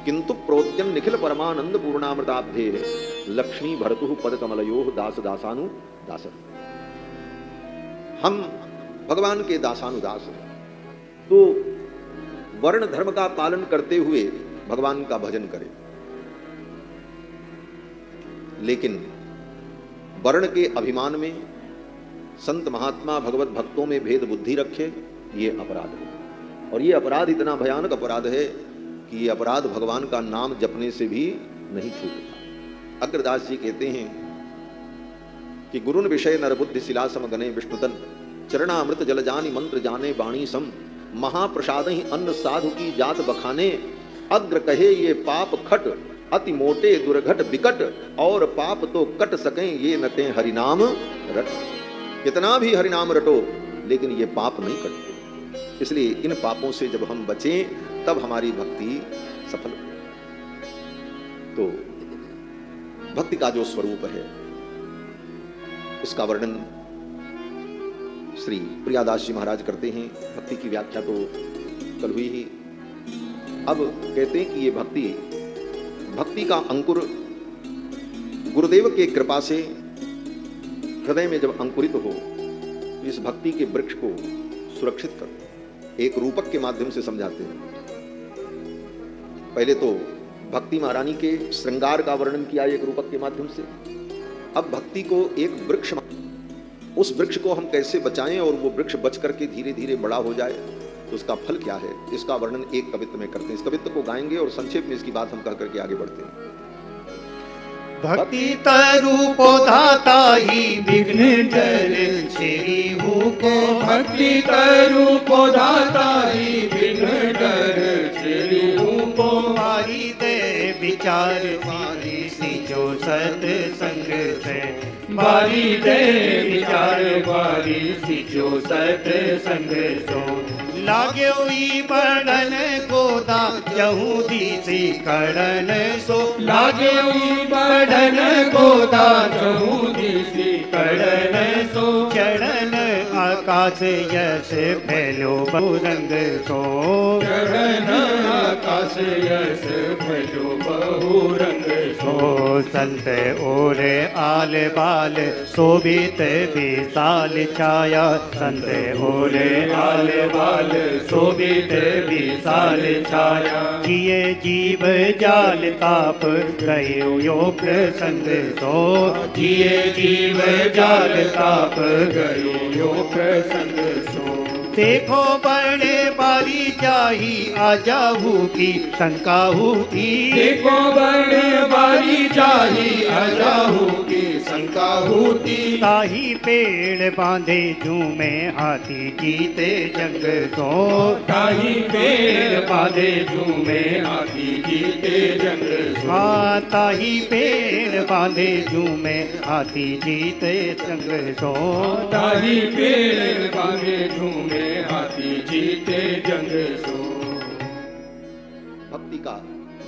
किंतु प्रोद्यन निखिल परमानंद पूर्णामृताब्धे लक्ष्मी भरतु पद कमलयो दास दासानु दास। हम भगवान के दासानुदास हैं, तो वर्ण धर्म का पालन करते हुए भगवान का भजन करें, लेकिन वर्ण के अभिमान में संत महात्मा भगवत भक्तों में भेद बुद्धि रखे, ये अपराध है। और ये अपराध इतना भयानक अपराध है कि ये अपराध भगवान का नाम जपने से भी नहीं छूटता। अग्रदास जी कहते हैं कि गुरुन विषय नरबुद्धि शिलासम गणे विष्णुतन चरणामृत जल जानी मंत्र जाने बाणी सम महाप्रसाद ही अन्न साधु की जात बखाने अग्र कहे ये पाप खट अति मोटे दुर्घट विकट और पाप तो कट सकें ये नटे हरिनाम रट। कितना भी हरिनाम रटो लेकिन ये पाप नहीं कटते। इसलिए इन पापों से जब हम बचें तब हमारी भक्ति सफल हो। तो भक्ति का जो स्वरूप है इसका वर्णन श्री प्रियादास जी महाराज करते हैं। भक्ति की व्याख्या तो कल हुई ही। अब कहते हैं कि ये भक्ति का अंकुर गुरुदेव के कृपा से हृदय में जब अंकुरित हो तो इस भक्ति के वृक्ष को सुरक्षित कर एक रूपक के माध्यम से समझाते हैं। पहले तो भक्ति महारानी के श्रृंगार का वर्णन किया एक रूपक के माध्यम से। अब भक्ति को एक वृक्ष, उस वृक्ष को हम कैसे बचाएं और वो वृक्ष बच करके धीरे धीरे बड़ा हो जाए, तो उसका फल क्या है, इसका वर्णन एक कवित्त में करते हैं। इस कवित्त को गाएंगे और संक्षेप में इसकी बात हम कह करके आगे बढ़ते हैं।
भक्ति तरु पौधाता ही विघ्न डर छेरी हूँ को,
भक्ति तरु पौधाता ही विघ्न डर छेरी हूँ को,
मारी दे विचार मारी सी जो सत संग से,
बारी दे विचार बारी सी जो सत संग सो,
लागे हुई बड़न गोदा यहूदी सी कड़न सो,
लागे हुई बढ़न गोदा यहूदी सी कड़न सो,
चढ़न आकाश यश फैलो बहुरंग सो,
चढ़न आकाश यश फैलो बहुरंग सो,
संत और आल बाल शोभित विशाल छाया, संत और
आल बाल शोभित विशाल छाया,
किए जीव जाल ताप गयो योग संग सो,
जिए जीव जाल ताप गयो योग संग सो,
देखो बड़े बारी जाही आजाहू की शंका की,
देखो बड़े बारी जाही अजाहू की शंका होती,
ताही पेड़ बांधे झूमे हाथी जीते जंग सो,
ताही पेड़ बांधे झूमे हाथी जीते जंग सो,
हाँ ताही पेड़ बांधे झूमे हाथी जीते जंग सो,
ताही पेड़ बांधे झूमे हाथी जीते जंग सो।
भक्ति का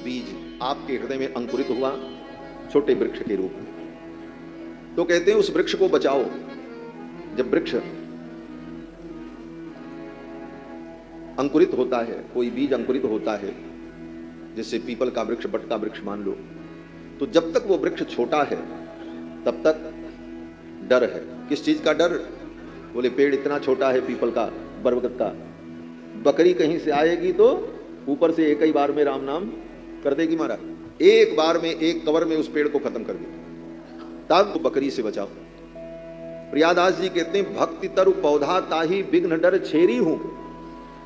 बीज आपके हृदय में अंकुरित हुआ छोटे वृक्ष के रूप में, तो कहते हैं उस वृक्ष को बचाओ। जब वृक्ष अंकुरित होता है, कोई बीज अंकुरित होता है, जैसे पीपल का वृक्ष, बट का वृक्ष मान लो, तो जब तक वो वृक्ष छोटा है तब तक डर है। किस चीज का डर? बोले पेड़ इतना छोटा है पीपल का, बरगद का, बकरी कहीं से आएगी तो ऊपर से एक ही बार में राम नाम कर देगी महाराज, एक बार में एक कवर में उस पेड़ को खत्म कर देगी, तब तो बकरी से बचाओ। प्रियादास जी कहते हैं भक्ति तरु पौधा ताही विघ्न डर छेरी हूं,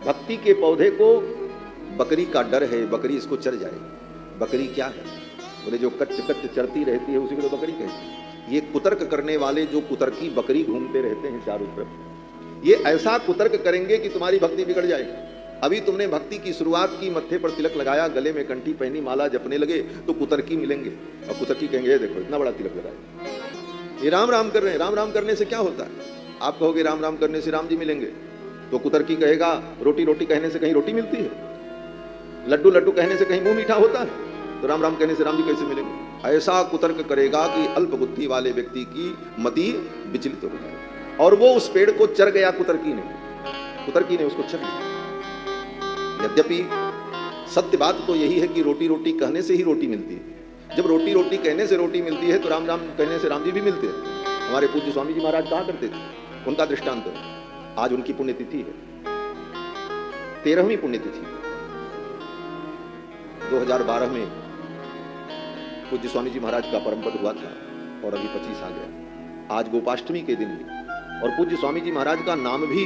भक्ति के पौधे को बकरी का डर है, बकरी इसको चर जाएगी। बकरी क्या है? बोले जो कच्च कच्च चरती रहती है उसी को तो बकरी कहते हैं। ये कुतर्क करने वाले जो कुतर्की बकरी घूमते रहते हैं चारों तरफ, ये ऐसा कुतर्क करेंगे कि तुम्हारी भक्ति बिगड़ जाएगी। अभी तुमने भक्ति की शुरुआत की, मत्थे पर तिलक लगाया, गले में कंठी पहनी, माला जपने लगे, तो कुतर्की मिलेंगे और कुतर्की कहेंगे ये देखो इतना बड़ा तिलक लगाया, ये राम राम कर रहे हैं। राम राम करने से क्या होता है? आप कहोगे राम राम करने से राम जी मिलेंगे, तो कुतर्की कहेगा रोटी रोटी कहने से कहीं रोटी मिलती है, लड्डू लड्डू कहने से कहीं मुंह मीठा होता है, तो राम राम कहने से राम जी कैसे मिलेंगे? ऐसा कुतर्क करेगा कि अल्प बुद्धि वाले व्यक्ति की मति विचलित हो जाए। और वो उस पेड़ को चर गया कुतर्की ने उसको चर लिया। यद्यपि सत्य बात तो यही है कि रोटी रोटी कहने से ही रोटी मिलती है। जब रोटी रोटी कहने से रोटी मिलती है तो राम राम कहने से राम जी भी मिलते हैं। हमारे पूज्य स्वामी जी महाराज कहा करते थे, उनका दृष्टांत आज उनकी पुण्यतिथि है, 13वीं पुण्यतिथि 2012 में पूज्य स्वामी जी महाराज का परम पद हुआ था और अभी 25 आ गया। आज गोपाष्टमी के दिन और पूज्य स्वामी जी महाराज का नाम भी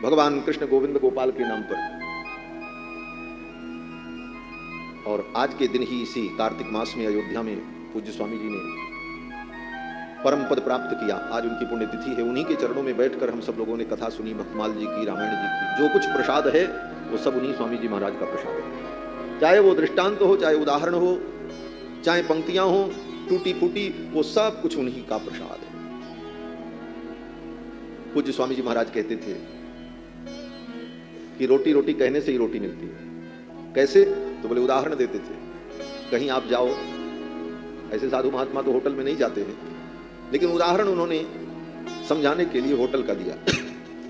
भगवान कृष्ण गोविंद गोपाल के नाम पर। और आज के दिन ही इसी कार्तिक मास में अयोध्या में पूज्य स्वामी जी ने परम पद प्राप्त किया। आज उनकी पुण्यतिथि है। उन्हीं के चरणों में बैठकर हम सब लोगों ने कथा सुनी, भक्तमाल जी की, रामायण जी की। जो कुछ प्रसाद है वो सब उन्हीं स्वामी जी महाराज का प्रसाद है। चाहे वो दृष्टांत हो, चाहे उदाहरण हो, चाहे पंक्तियां हो टूटी फूटी, वो सब कुछ उन्हीं का प्रसाद है। पूज्य स्वामी जी महाराज कहते थे कि रोटी रोटी कहने से ही रोटी मिलती है। कैसे? तो बोले उदाहरण देते थे। कहीं आप जाओ, ऐसे साधु महात्मा तो होटल में नहीं जाते हैं, लेकिन उदाहरण उन्होंने समझाने के लिए होटल का दिया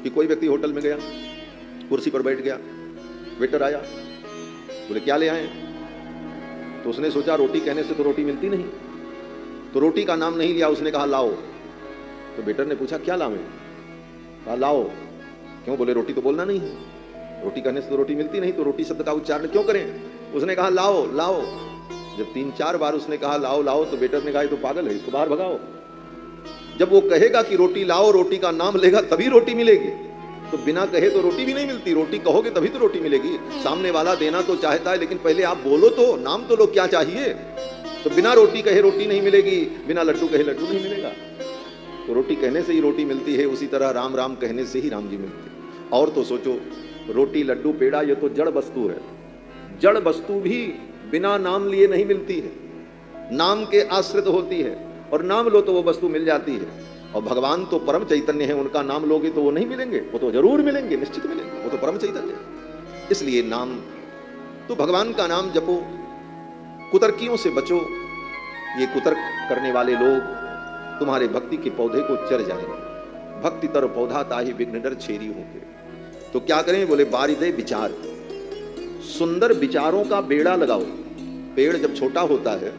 कि कोई व्यक्ति होटल में गया, कुर्सी पर बैठ गया, वेटर आया, बोले क्या ले आए? तो उसने सोचा रोटी कहने से तो रोटी मिलती नहीं, तो रोटी का नाम नहीं लिया, उसने कहा लाओ। तो वेटर ने पूछा क्या लावे? कहा लाओ। क्यों? बोले रोटी तो बोलना नहीं है, रोटी कहने से तो रोटी मिलती नहीं, तो रोटी शब्द का उच्चारण क्यों करें? उसने कहा लाओ लाओ। जब 3-4 बार उसने कहा लाओ लाओ, तो वेटर ने कहा ये तो पागल है, इसको बाहर भगाओ। जब वो कहेगा कि रोटी लाओ, रोटी का नाम लेगा तभी रोटी मिलेगी, तो बिना कहे तो रोटी भी नहीं मिलती। रोटी कहोगे तभी तो रोटी मिलेगी। सामने वाला देना तो चाहता है, लेकिन पहले आप बोलो तो, नाम तो लो क्या चाहिए। तो बिना रोटी कहे रोटी नहीं मिलेगी, बिना लड्डू कहे लड्डू नहीं मिलेगा। तो रोटी कहने से ही रोटी मिलती है, उसी तरह राम राम कहने से ही राम जी मिलते हैं। और तो सोचो, रोटी लड्डू पेड़ा ये तो जड़ वस्तु है। जड़ वस्तु भी बिना नाम लिए नहीं मिलती है, नाम के आश्रित होती है, और नाम लो तो वो वस्तु मिल जाती है। और भगवान तो परम चैतन्य है, उनका नाम लोगे तो वो नहीं मिलेंगे, वो तो जरूर मिलेंगे, निश्चित मिलेंगे, वो तो परम चैतन्य है। इसलिए नाम तो भगवान का नाम जपो, कुतर्कियों से बचो। ये कुतर्क करने वाले लोग तुम्हारे भक्ति के पौधे को चर जाएंगे। भक्ति तर पौधा ताहि विघ्न डर छेरी होंगे। तो क्या करें? बोले बारिदे विचार, सुंदर विचारों का बेड़ा लगाओ। पेड़ जब छोटा होता है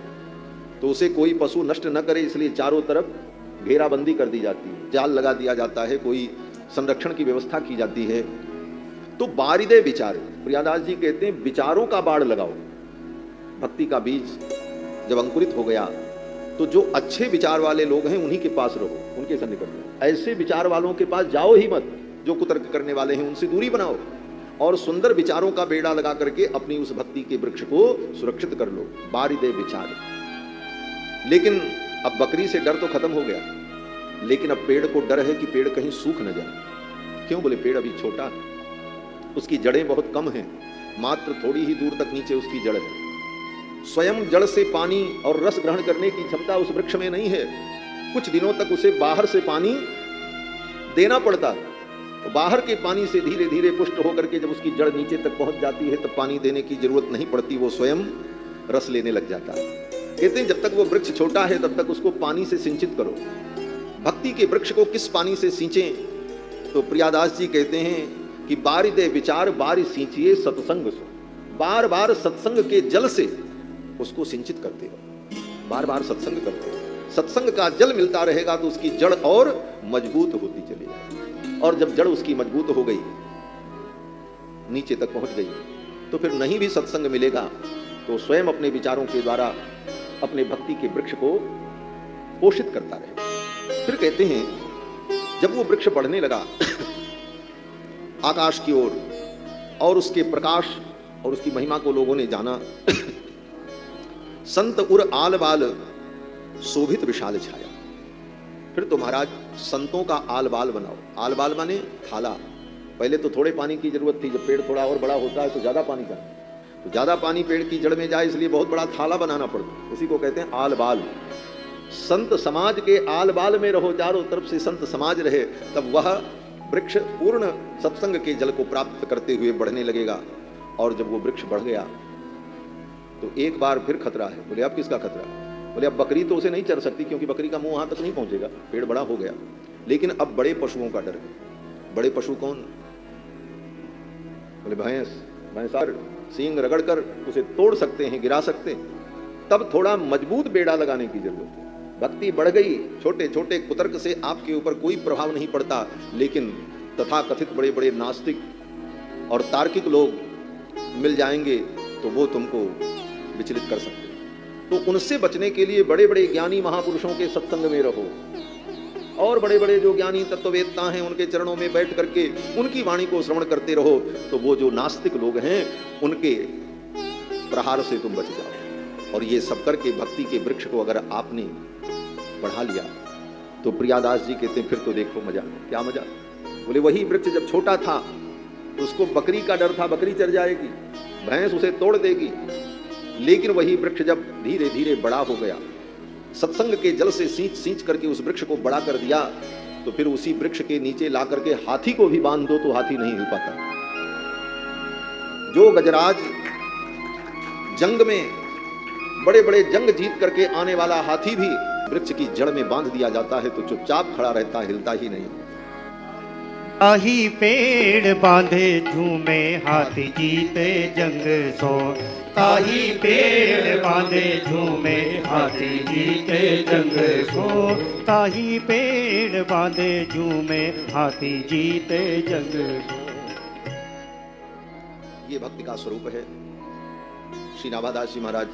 तो उसे कोई पशु नष्ट न करे, इसलिए चारों तरफ घेराबंदी कर दी जाती है, जाल लगा दिया जाता है, कोई संरक्षण की व्यवस्था की जाती है। तो बारिदे विचार, प्रियादास जी कहते हैं विचारों का बाड़ लगाओ। भक्ति का बीज जब अंकुरित हो गया तो जो अच्छे विचार वाले लोग हैं उन्हीं के पास रहो, उनके सन्निकट रहो। ऐसे विचार वालों के पास जाओ ही मत, जो कुतर्क करने वाले हैं उनसे दूरी बनाओ, और सुंदर विचारों का बेड़ा लगा करके अपनी उस भक्ति के वृक्ष को सुरक्षित कर लो। बारिदे विचार। लेकिन अब बकरी से डर तो खत्म हो गया, लेकिन अब पेड़ को डर है कि पेड़ कहीं सूख न जाए। क्यों? बोले पेड़ अभी छोटा है, उसकी जड़ें बहुत कम हैं, मात्र थोड़ी ही दूर तक नीचे उसकी जड़ है। स्वयं जड़ से पानी और रस ग्रहण करने की क्षमता उस वृक्ष में नहीं है। कुछ दिनों तक उसे बाहर से पानी देना पड़ता है। तो बाहर के पानी से धीरे धीरे पुष्ट होकर के जब उसकी जड़ नीचे तक पहुंच जाती है तब पानी देने की जरूरत नहीं पड़ती, वो स्वयं रस लेने लग जाता है। कहते हैं जब तक वो वृक्ष छोटा है तब तक उसको पानी से सिंचित करो। भक्ति के वृक्ष को किस पानी से सींचें? तो प्रियादास जी कहते हैं कि बारिदे विचार बारि सींचिए सत्संग सो। बार बार सत्संग के जल से उसको सिंचित करते हो, बार बार सत्संग करते हो। सत्संग का जल मिलता रहेगा तो उसकी जड़ और मजबूत होती चली जाएगी, और जब जड़ उसकी मजबूत हो गई, नीचे तक पहुंच गई, तो फिर नहीं भी सत्संग मिलेगा तो स्वयं अपने विचारों के द्वारा अपने भक्ति के वृक्ष को पोषित करता रहेगा। फिर कहते हैं जब वो वृक्ष बढ़ने लगा आकाश की ओर, और उसके प्रकाश और उसकी महिमा को लोगों ने जाना, संत उर आल बाल शोभित विशाल छाया। फिर तो महाराज संतों का आल बाल बनाओ। आल बाल माने थाला। पहले तो थोड़े पानी की जरूरत थी, जब पेड़ थोड़ा और बड़ा होता है तो ज्यादा पानी का, तो ज्यादा पानी पेड़ की जड़ में जाए इसलिए बहुत बड़ा थाला बनाना पड़ता, इसी को कहते हैं आल बाल। संत समाज के आल बाल में रहो, चारों तरफ से संत समाज रहे, तब वह वृक्ष पूर्ण सत्संग के जल को प्राप्त करते हुए बढ़ने लगेगा। और जब वो वृक्ष बढ़ गया तो एक बार फिर खतरा है। बोले अब किसका खतरा? बोले अब बकरी तो उसे नहीं चर सकती क्योंकि बकरी का मुंह वहां तक नहीं पहुंचेगा, पेड़ बड़ा हो गया, लेकिन अब बड़े पशुओं का डर है। बड़े पशु कौन? बोले भैंस। भैंसार सींग रगड़कर उसे तोड़ सकते हैं, गिरा सकते हैं, तब थोड़ा मजबूत बेड़ा लगाने की जरूरत है। भक्ति बढ़ गई, छोटे छोटे कुतर्क से आपके ऊपर कोई प्रभाव नहीं पड़ता, लेकिन तथा कथित बड़े बड़े नास्तिक और तार्किक लोग मिल जाएंगे तो वो तुमको विचलित कर सकते हैं। तो उनसे बचने के लिए बड़े बड़े ज्ञानी महापुरुषों के सत्संग में रहो, और बड़े बड़े जो ज्ञानी तत्ववेत्ता हैं उनके चरणों में बैठ करके उनकी वाणी को श्रवण करते रहो, तो वो जो नास्तिक लोग हैं उनके प्रहार से तुम बच जाओ। और ये सब करके भक्ति के वृक्ष को अगर आपने बढ़ा लिया तो प्रियादास जी कहते हैं फिर तो देखो मजा। क्या मजा? बोले वही वृक्ष जब छोटा था तो उसको बकरी का डर था, बकरी चर जाएगी, भैंस उसे तोड़ देगी, लेकिन वही वृक्ष जब धीरे धीरे बड़ा हो गया, सत्संग के जल से सींच सींच करके उस वृक्ष को बड़ा कर दिया, तो फिर उसी वृक्ष के नीचे ला करके हाथी को भी बांध दो तो हाथी नहीं हिल पाता। जो गजराज जंग में बड़े बड़े जंग जीत करके आने वाला हाथी भी वृक्ष की जड़ में बांध दिया जाता है तो चुपचाप खड़ा रहता, हिलता ही नहीं।
ताही पेड़ बांधे झूमे हाथी जीते जंग सो। ताही पेड़ बांधे झूमे हाथी जीते जंग सो। ताही पेड़ बांधे झूमे हाथी जीते जंग सो।
ये भक्ति का स्वरूप है। श्री नाभादास जी महाराज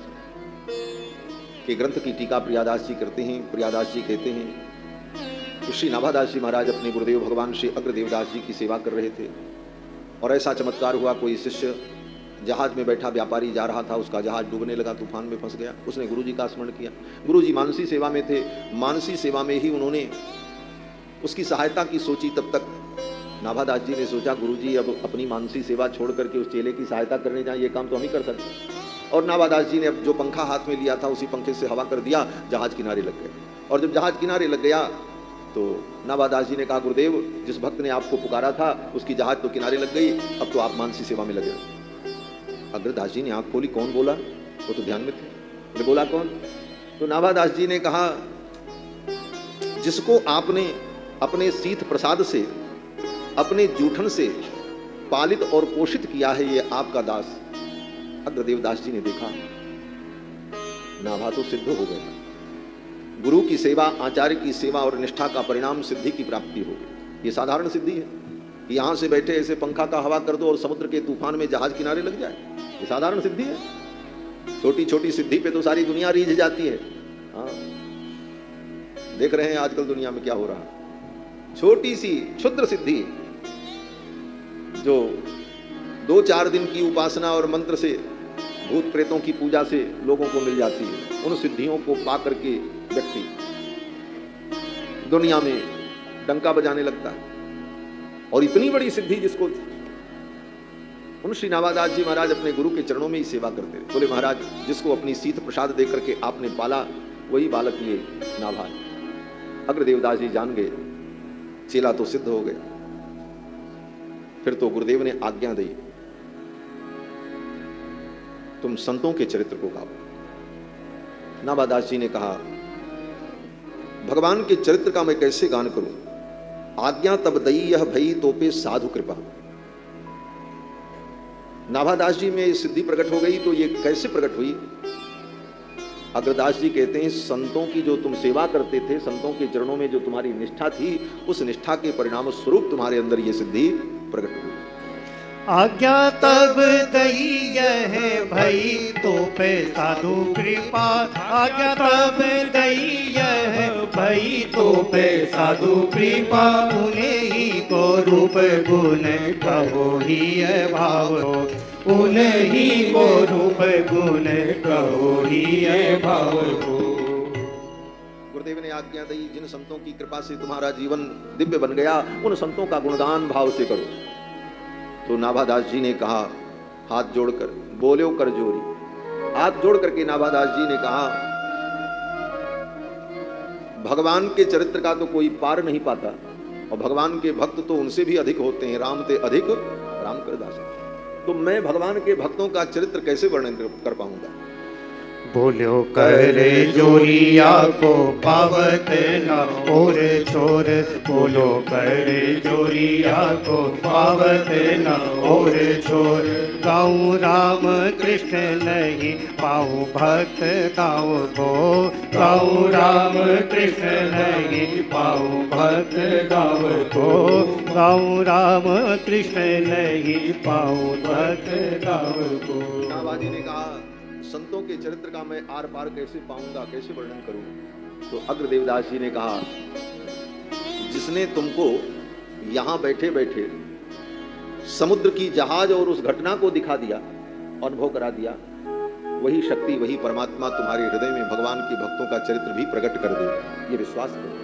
के ग्रंथ की टीका प्रियादास जी करते हैं। प्रियादास जी कहते हैं कि श्री नाभादास जी महाराज अपने गुरुदेव भगवान श्री अग्रदेवदास जी की सेवा कर रहे थे, और ऐसा चमत्कार हुआ, कोई शिष्य जहाज में बैठा व्यापारी जा रहा था, उसका जहाज डूबने लगा, तूफान में फंस गया। उसने गुरुजी का स्मरण किया। गुरुजी मानसी सेवा में थे, मानसी सेवा में ही उन्होंने उसकी सहायता की सोची। तब तक नाभादास जी ने सोचा गुरुजी अब अपनी मानसी सेवा छोड़ करके उस चेले की सहायता करने जाए, ये काम तो हम ही कर सकते। और नाभादास जी ने अब जो पंखा हाथ में लिया था उसी पंखे से हवा कर दिया, जहाज किनारे लग गए। और जब जहाज किनारे लग गया तो नाभादास जी ने कहा गुरुदेव जिस भक्त ने आपको पुकारा था उसकी जहाज तो किनारे लग गई, अब तो आप मानसी सेवा में लगे। अग्रदास जी ने आंख खोली, कौन बोला? वो तो ध्यान में थे। बोले बोला कौन? तो नाभादास जी ने कहा जिसको आपने अपने शीत प्रसाद से, अपने जूठन से पालित और पोषित किया है, ये आपका दास। अग्रदेवदास जी ने देखा नाभा तो सिद्ध हो गया। गुरु की सेवा, आचार्य की सेवा और निष्ठा का परिणाम सिद्धि की प्राप्ति हो गई। ये साधारण सिद्धि है कि यहां से बैठे ऐसे पंखा का हवा कर दो और समुद्र के तूफान में जहाज किनारे लग जाए। ये साधारण सिद्धि है। छोटी छोटी सिद्धि पे तो सारी दुनिया रीझ जाती है। हाँ, देख रहे हैं आजकल दुनिया में क्या हो रहा है। छोटी सी क्षुद्र सिद्धि जो 2-4 दिन की उपासना और मंत्र से, भूत प्रेतों की पूजा से लोगों को मिल जाती है, उन सिद्धियों को पा करके व्यक्ति दुनिया में डंका बजाने लगता है। और इतनी बड़ी सिद्धि जिसको, उन श्री नाभादास जी महाराज अपने गुरु के चरणों में ही सेवा करते थे। बोले महाराज जिसको अपनी शीत प्रसाद दे करके आपने पाला वही बालक ये नाभा है। अग्रदेवदास जी जान गए चेला तो सिद्ध हो गया। फिर तो गुरुदेव ने आज्ञा दी तुम संतों के चरित्र को गाओ। नाभादास जी ने कहा भगवान के चरित्र का मैं कैसे गान करूं? आज्ञा तब दई यह भई तोपे साधु कृपा। नाभादास जी में सिद्धि प्रकट हो गई, तो ये कैसे प्रकट हुई? अग्रदास जी कहते हैं संतों की जो तुम सेवा करते थे, संतों के चरणों में जो तुम्हारी निष्ठा थी, उस निष्ठा के परिणाम स्वरूप तुम्हारे अंदर ये सिद्धि प्रकट हुई।
आज्ञा तब दई यह भई तो पे साधु कृपा। आज्ञा तब दई यह भई तो पे साधु कृपा। उन्हें ही को रूप गुण कहो ही भाव। उन्हें ही को रूप गुण कहो ही भाव।
गुरुदेव ने आज्ञा दी जिन संतों की कृपा से तुम्हारा जीवन दिव्य बन गया, उन संतों का गुणगान भाव से करो। तो नाभादास जी ने कहा हाथ जोड़कर, बोलो कर जोरी। हाथ जोड़ करके नाभादास जी ने कहा भगवान के चरित्र का तो कोई पार नहीं पाता, और भगवान के भक्त तो उनसे भी अधिक होते हैं। राम ते अधिक राम कर दास। तो मैं भगवान के भक्तों का चरित्र कैसे वर्णन कर पाऊंगा?
बोलो कर जोरिया को पावत न और छोर, बोलो कर जोरिया को पावत न और छोर। गाऊं राम कृष्ण नहीं पाऊं भक्त गाँव को, गाऊं राम कृष्ण नहीं पाऊं भक्त गाँव को, गाऊं राम कृष्ण नहीं पाऊं भक्त गाँव को।
नाभाजी ने कहा संतों के चरित्र का मैं आर पार कैसे पाऊंगा, कैसे वर्णन करूं? तो अग्रदेवदास जी ने कहा जिसने तुमको यहां बैठे बैठे समुद्र की जहाज और उस घटना को दिखा दिया, अनुभव करा दिया, वही शक्ति वही परमात्मा तुम्हारे हृदय में भगवान के भक्तों का चरित्र भी प्रकट कर दे, ये विश्वास करो।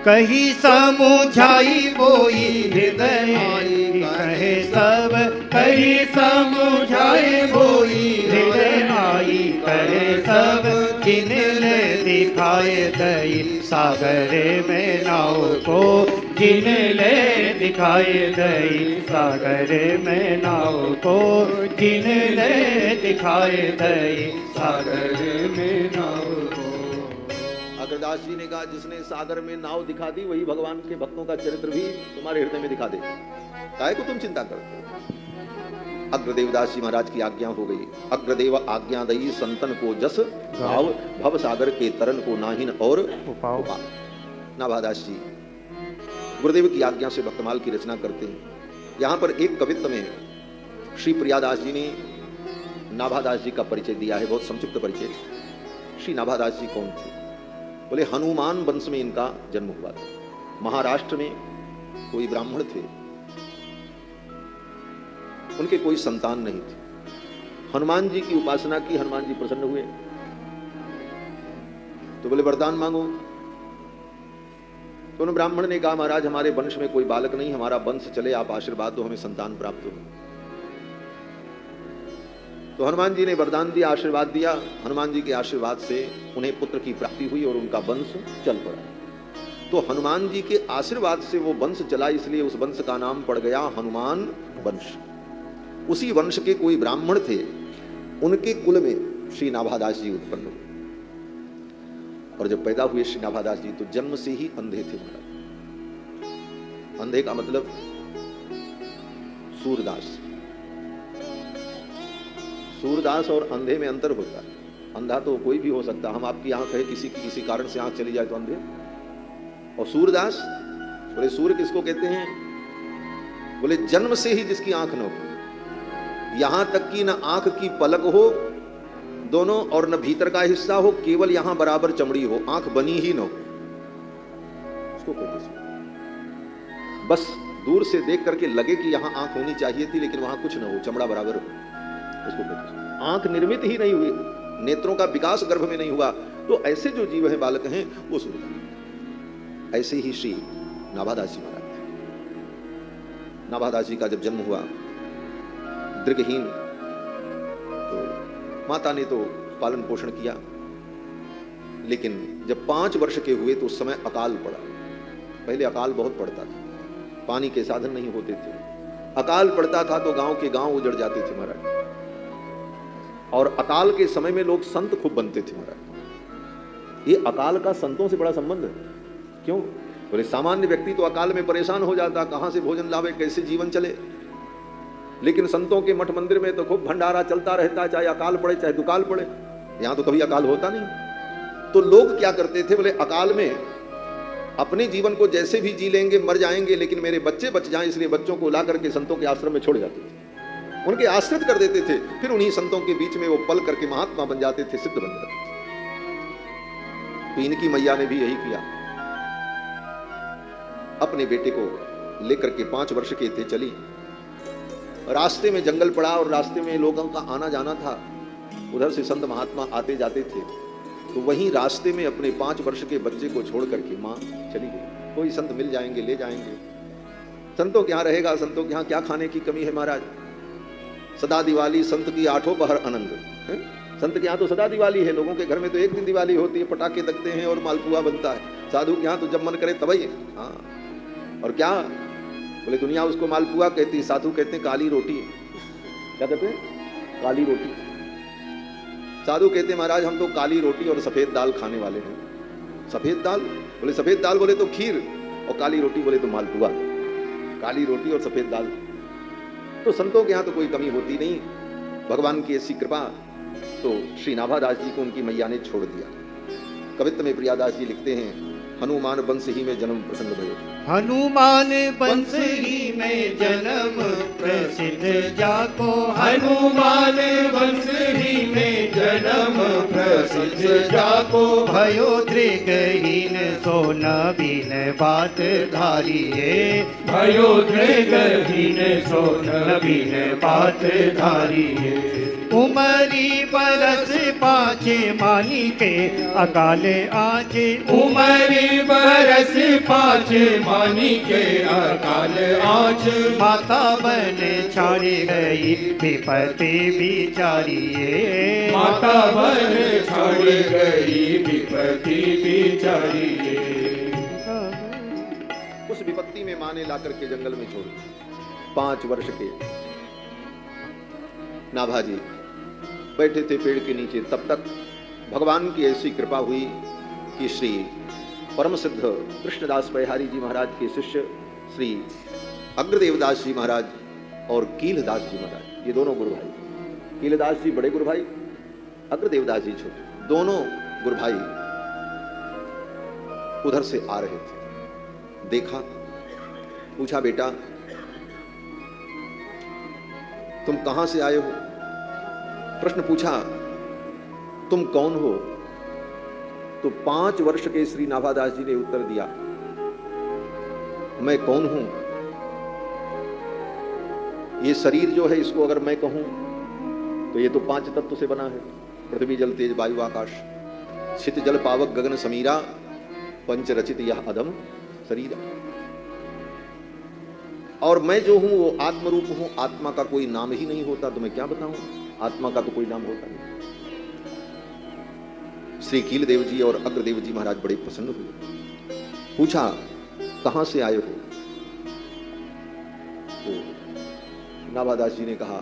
कहीं समुझाई बोई हृदय कहे सब, कहीं समुझाए बोई हृदय आई कहे सब। जिनले दिखाए दई सागरे में नाव को, जिनले दिखाए दई सागरे में नाव को, जिनले दिखाए दई सागरे में नाव को।
अग्रदास जी ने कहा जिसने सागर में नाव दिखा दी वही भगवान के भक्तों का चरित्र भी तुम्हारे हृदय में दिखा दे। काहे को तुम चिंता करते हो? अग्रदेवदास जी महाराज की आज्ञा हो गई। अग्रदेव आज्ञा दई संतन को जस भाव, भव सागर के तरन को नाहिन और उपाव। नाभादास जी गुरुदेव की आज्ञा से भक्तमाल की रचना करते हैं। यहाँ पर एक कवित्व में श्री प्रियादास जी ने नाभादास जी का परिचय दिया है, बहुत संक्षिप्त परिचय। श्री नाभादास जी कौन थे? बोले हनुमान वंश में इनका जन्म हुआ था। महाराष्ट्र में कोई ब्राह्मण थे, उनके कोई संतान नहीं थी। हनुमान जी की उपासना की, हनुमान जी प्रसन्न हुए तो बोले वरदान मांगो। तो उन ब्राह्मण ने कहा महाराज हमारे वंश में कोई बालक नहीं, हमारा वंश चले, आप आशीर्वाद दो, हमें संतान प्राप्त हो। तो हनुमान जी ने वरदान दिया, आशीर्वाद दिया। हनुमान जी के आशीर्वाद से उन्हें पुत्र की प्राप्ति हुई और उनका वंश चल पड़ा। तो हनुमान जी के आशीर्वाद से वो वंश चला, इसलिए उस वंश का नाम पड़ गया हनुमान वंश। उसी वंश के कोई ब्राह्मण थे, उनके कुल में श्री नाभादास जी उत्पन्न हुए। और जब पैदा हुए श्री नाभादास जी तो जन्म से ही अंधे थे महाराज। अंधे का मतलब सूरदास। सूरदास और अंधे में अंतर होता है। अंधा तो कोई भी हो सकता, हम आपकी आंख है, किसी की किसी कारण से आंख चली जाए तो अंधे। और सूरदास बोले सूर्य किसको कहते हैं? बोले जन्म से ही जिसकी आंख न हो, यहां तक कि न आंख की पलक हो दोनों और न भीतर का हिस्सा हो, केवल यहां बराबर चमड़ी हो, आंख बनी ही न हो, उसको कहते हैं। बस दूर से देख करके लगे कि यहां आंख होनी चाहिए थी लेकिन वहां कुछ न हो, चमड़ा बराबर हो, उसको कहते हैं। आंख निर्मित ही नहीं हुई, नेत्रों का विकास गर्भ में नहीं हुआ, तो ऐसे जो जीव है बालक हैं वो सूर्य। ऐसे ही श्री नाभादास जी महाराज। नाभादास जी का जब जन्म हुआ दृगहीन, तो माता ने तो पालन पोषण किया, लेकिन जब 5 वर्ष के हुए तो उस समय अकाल पड़ा। पहले अकाल बहुत पड़ता था, पानी के साधन नहीं होते थे, अकाल पड़ता था तो गांव के गांव उजड़ जाते थे महाराज। और अकाल के समय में लोग संत खूब बनते थे महाराज। ये अकाल का संतों से बड़ा संबंध है। क्यों? बोले सामान्य व्यक्ति तो अकाल में परेशान हो जाता, कहां से भोजन लावे, कैसे जीवन चले। लेकिन संतों के मठ मंदिर में तो खूब भंडारा चलता रहता, चाहे अकाल पड़े चाहे दुकाल पड़े। यहां तो कभी अकाल होता नहीं। तो लोग क्या करते थे? बोले अकाल में अपने जीवन को जैसे भी जी लेंगे, मर जाएंगे, लेकिन मेरे बच्चे बच जाएं, इसलिए बच्चों को ला करके संतों के आश्रम में छोड़ जाते थे, उनके आश्रित कर देते थे। फिर उन्हीं संतों के बीच में वो पल करके महात्मा बन जाते थे, सिद्ध बन जाते थे। तो इनकी मैया ने भी यही किया। अपने बेटे को लेकर के 5 वर्ष के थे चली। रास्ते में जंगल पड़ा और रास्ते में लोगों का आना जाना था, उधर से संत महात्मा आते जाते थे। तो वहीं रास्ते में अपने 5 वर्ष के बच्चे को छोड़ करके माँ चली गई। कोई संत मिल जाएंगे, ले जाएंगे। संतों के यहाँ रहेगा, संतों के यहाँ क्या खाने की कमी है महाराज। सदा दिवाली संत की 8 पहर आनंद। संत के यहाँ तो सदा दिवाली है, लोगों के घर में तो एक दिन दिवाली होती है, पटाखे लगते हैं और मालपुआ बनता है। साधु के यहाँ तो जब मन करे तभी। हाँ, और क्या बोले दुनिया उसको मालपुआ कहती है, साधु कहते हैं काली रोटी। क्या कहते हैं? काली रोटी। साधु कहते महाराज हम तो काली रोटी और सफेद दाल खाने वाले हैं। सफेद दाल? बोले सफेद दाल बोले तो खीर, और काली रोटी बोले तो मालपुआ। काली रोटी और सफेद दाल। तो संतों के यहाँ तो कोई कमी होती नहीं, भगवान की ऐसी कृपा। तो श्री नाभादास जी को उनकी मैया ने छोड़ दिया। कवित्त में प्रियादास जी लिखते हैं, हनुमान वंश ही में जन्म प्रसन्न भयो।
हनुमान वंश ही में जन्म प्रसिद्ध जाको,
हनुमान वंश ही में जन्म प्रसिद्ध जाको।
भयो दृगहीन सो नवीन बात धारिये,
भयो दृगहीन सो नवीन बात धारिये।
उमरी बरस पाछे मानी के अकाल आज,
उमरी बरस पाँच मानी के अकाल आज।
माता बन छाड़ी गई विपत्ति बिचारिये,
माता बन छाड़ी गई विपत्ति बिचारिये।
उस विपत्ति में माँ ने लाकर के जंगल में छोड़ दिया। 5 वर्ष के नाभाजी बैठे थे पेड़ के नीचे। तब तक भगवान की ऐसी कृपा हुई कि श्री परम सिद्ध कृष्णदास परिहारी जी महाराज के शिष्य श्री अग्रदेवदास जी महाराज और कीलदास जी महाराज, ये दोनों गुरु भाई, कीलदास जी बड़े गुरु भाई, अग्रदेवदास जी छोटे, दोनों गुरु भाई उधर से आ रहे थे। देखा, पूछा बेटा तुम कहां से आए हो? प्रश्न पूछा तुम कौन हो? तो 5 वर्ष के श्री नाभादास जी ने उत्तर दिया, मैं कौन हूं? ये शरीर जो है इसको अगर मैं कहूं तो ये तो 5 तत्व से बना है, पृथ्वी जल तेज वायु आकाश, छित जल पावक गगन समीरा, पंच रचित यह अदम शरीर। और मैं जो हूं वो आत्म रूप हूं, आत्मा का कोई नाम ही नहीं होता, तो मैं क्या बताऊं? आत्मा का तो कोई नाम होता नहीं। श्री कीलदेव जी और अग्रदेव जी महाराज बड़े प्रसन्न हुए। पूछा कहां से आए हो? तो नाभादास जी ने कहा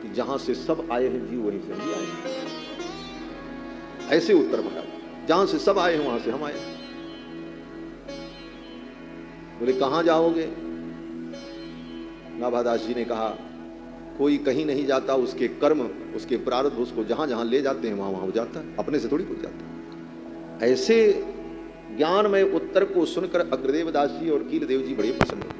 कि जहां से सब आए हैं जी वहीं से हम भी आए। ऐसे उत्तर महाराज, जहां से सब आए हैं वहां से हम आए। बोले कहां जाओगे? नाभादास जी ने कहा कोई कहीं नहीं जाता, उसके कर्म उसके प्रारब्ध उसको जहां जहां ले जाते हैं वहां वहां हो जाता है, अपने से थोड़ी कुछ जाता है। ऐसे ज्ञान में उत्तर को सुनकर अग्रदेवदास जी और कीलदेव जी बड़े प्रसन्न हुए।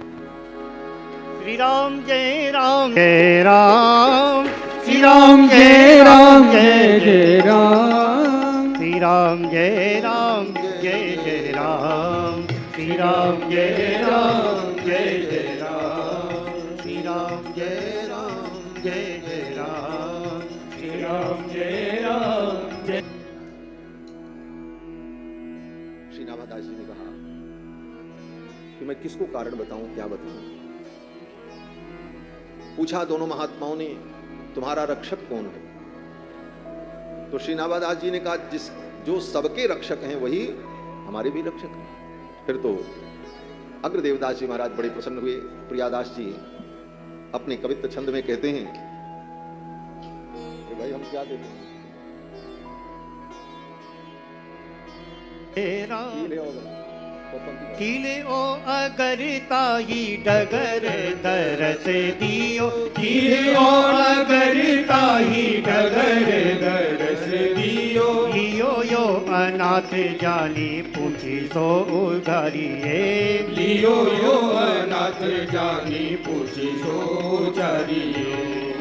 श्री राम जय राम जय राम,
श्री राम जय राम जय जय राम,
श्री राम जय राम जय जय राम, श्री राम जय राम जय जय राम, श्री राम जय राम जय जय राम,
श्री राम जय राम जय।
श्री नाभादास जी ने कहा कि मैं किसको कारण बताऊं, क्या बताऊं? पूछा दोनों महात्माओं ने तुम्हारा रक्षक कौन है? तो श्री नाभादास जी ने कहा जिस जो सबके रक्षक हैं वही हमारे भी रक्षक हैं। फिर तो अग्रदेवदास जी महाराज बड़े प्रसन्न हुए। प्रियादास जी अपने कवित्त छंद में कहते हैं कि भाई हम क्या देते हैं,
किले ओ अगर ताही डगर दरस दियो,
किले ओ अगर ताही डगर दरस दियो,
लियो यो अनाथ जानी पूछी सो उधारिये,
लियो यो अनाथ जानी पूछी सो चारिये।